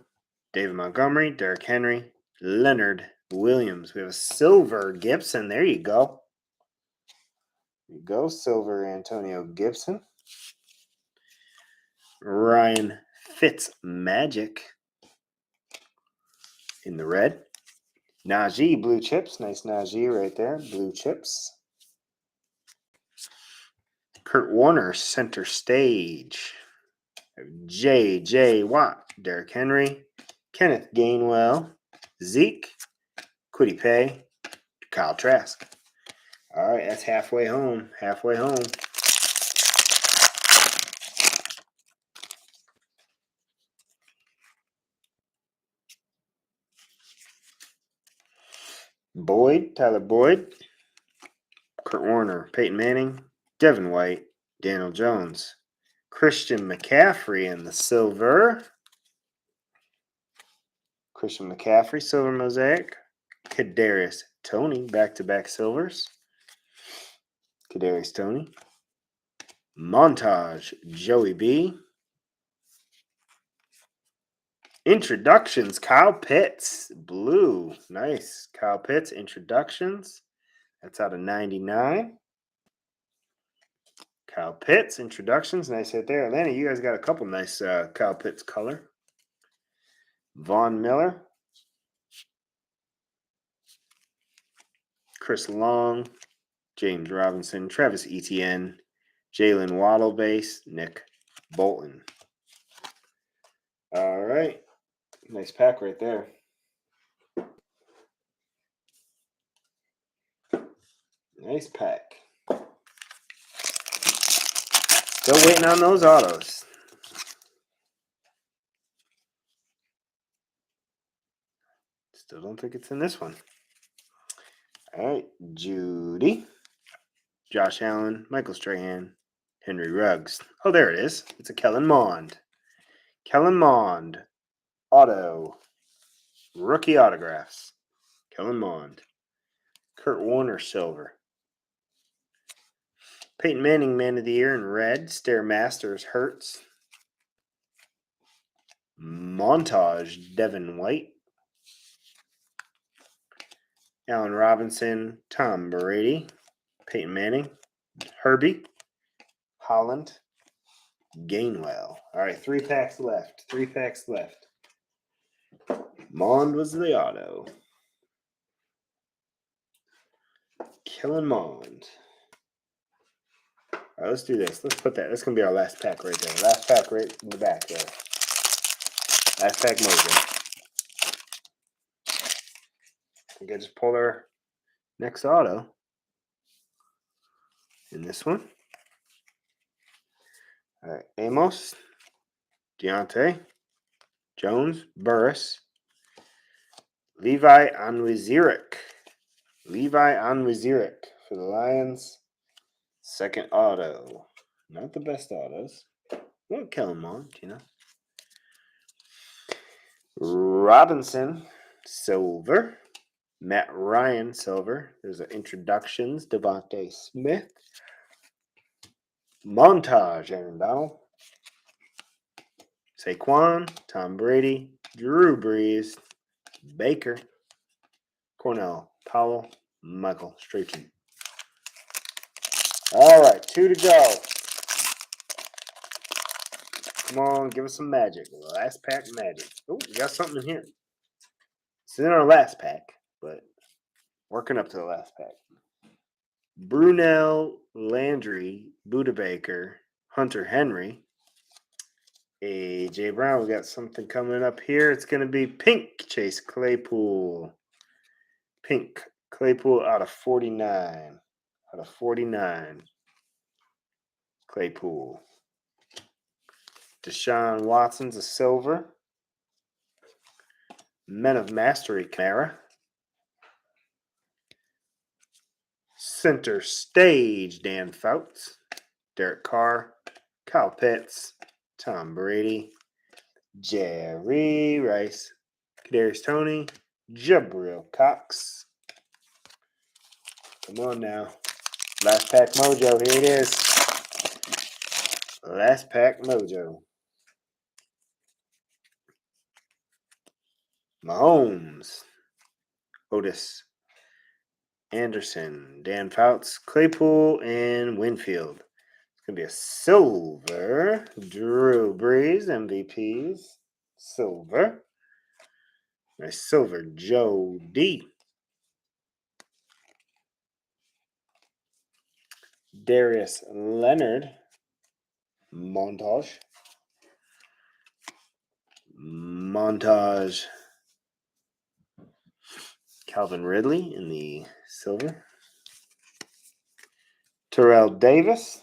David Montgomery, Derrick Henry, Leonard Williams. We have a silver Gibson. There you go. There you go, silver Antonio Gibson. Ryan Fitzmagic in the red. Najee, blue chips. Nice Najee right there. Blue chips. Kurt Warner, center stage. J.J. Watt, Derrick Henry, Kenneth Gainwell, Zeke, Kwity Paye, Kyle Trask. All right, that's halfway home. Halfway home. Boyd, Tyler Boyd, Kurt Warner, Peyton Manning, Devin White, Daniel Jones, Christian McCaffrey in the silver. Christian McCaffrey, silver mosaic. Kadarius Toney, back-to-back silvers. Kadarius Toney. Montage, Joey B. Introductions, Kyle Pitts, blue. Nice. Kyle Pitts, introductions. That's out of 99. Kyle Pitts, introductions. Nice hit there. Atlanta, you guys got a couple nice Kyle Pitts color. Von Miller. Chris Long. James Robinson. Travis Etienne. Jalen Waddle base. Nick Bolton. All right. Nice pack right there. Nice pack. Still waiting on those autos. Still don't think it's in this one. All right. Judy. Josh Allen. Michael Strahan. Henry Ruggs. Oh, there it is. It's a Kellen Mond. Kellen Mond. Auto. Rookie autographs. Kellen Mond. Kurt Warner, silver. Peyton Manning, man of the year in red. Stairmasters, Hurts. Montage, Devin White. Allen Robinson, Tom Brady. Peyton Manning. Herbie. Holland. Gainwell. All right, 3 packs left. 3 packs left. Mond was the auto. Kellen Mond. All right, let's do this. Let's put that. That's going to be our last pack right there. Last pack right in the back there. Last pack Mosaic. I think I just pulled our next auto in this one. All right, Amos, Deontay, Jones, Burris, Levi Onwuzurike. Levi Onwuzurike for the Lions. Second auto. Not the best autos. Won't kill them all, you know. Robinson, silver. Matt Ryan, silver. There's an introductions. Devontae Smith. Montage, Aaron Donald. Saquon, Tom Brady, Drew Brees, Baker, Cornell Powell, Michael Strachen. All right, 2 to go. Come on, give us some magic. Last pack magic. Oh, we got something in here. It's in our last pack, but working up to the last pack. Brunel Landry, Buda Baker, Hunter Henry, A.J. Brown. We got something coming up here. It's going to be pink Chase Claypool. Pink Claypool out of 49. Out of 49. Claypool. Deshaun Watson's a silver. Men of Mastery Camara. Center Stage Dan Fouts. Derek Carr. Kyle Pitts. Tom Brady. Jerry Rice. Kadarius Toney. Jabril Cox. Come on now. Last pack mojo. Here it is. Last pack mojo. Mahomes. Otis. Anderson. Dan Fouts. Claypool. And Winfield. It's going to be a silver. Drew Brees. MVPs. Silver. Nice silver. Joe D. Darius Leonard. Montage. Calvin Ridley in the silver. Terrell Davis.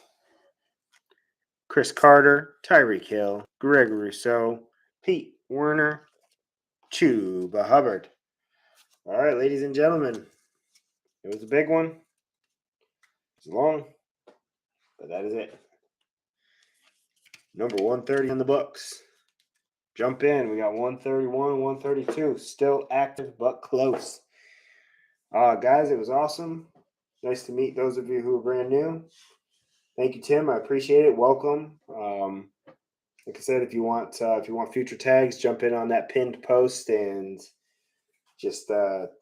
Chris Carter. Tyreek Hill. Greg Rousseau. Pete Werner. Chuba Hubbard. All right, ladies and gentlemen. It was a big one. It was long. But that is it. Number 130 in the books. Jump in. We got 131, 132. Still active, but close. Guys, it was awesome. Nice to meet those of you who are brand new. Thank you, Tim. I appreciate it. Welcome. Like I said, if you want future tags, jump in on that pinned post and just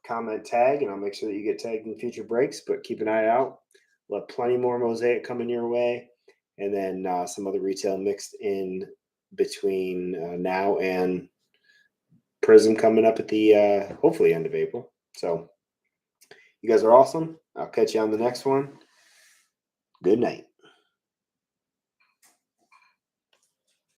comment tag, and I'll make sure that you get tagged in future breaks. But keep an eye out. We'll have plenty more Mosaic coming your way, and then some other retail mixed in between now and Prism coming up at the hopefully end of April. So you guys are awesome. I'll catch you on the next one. Good night.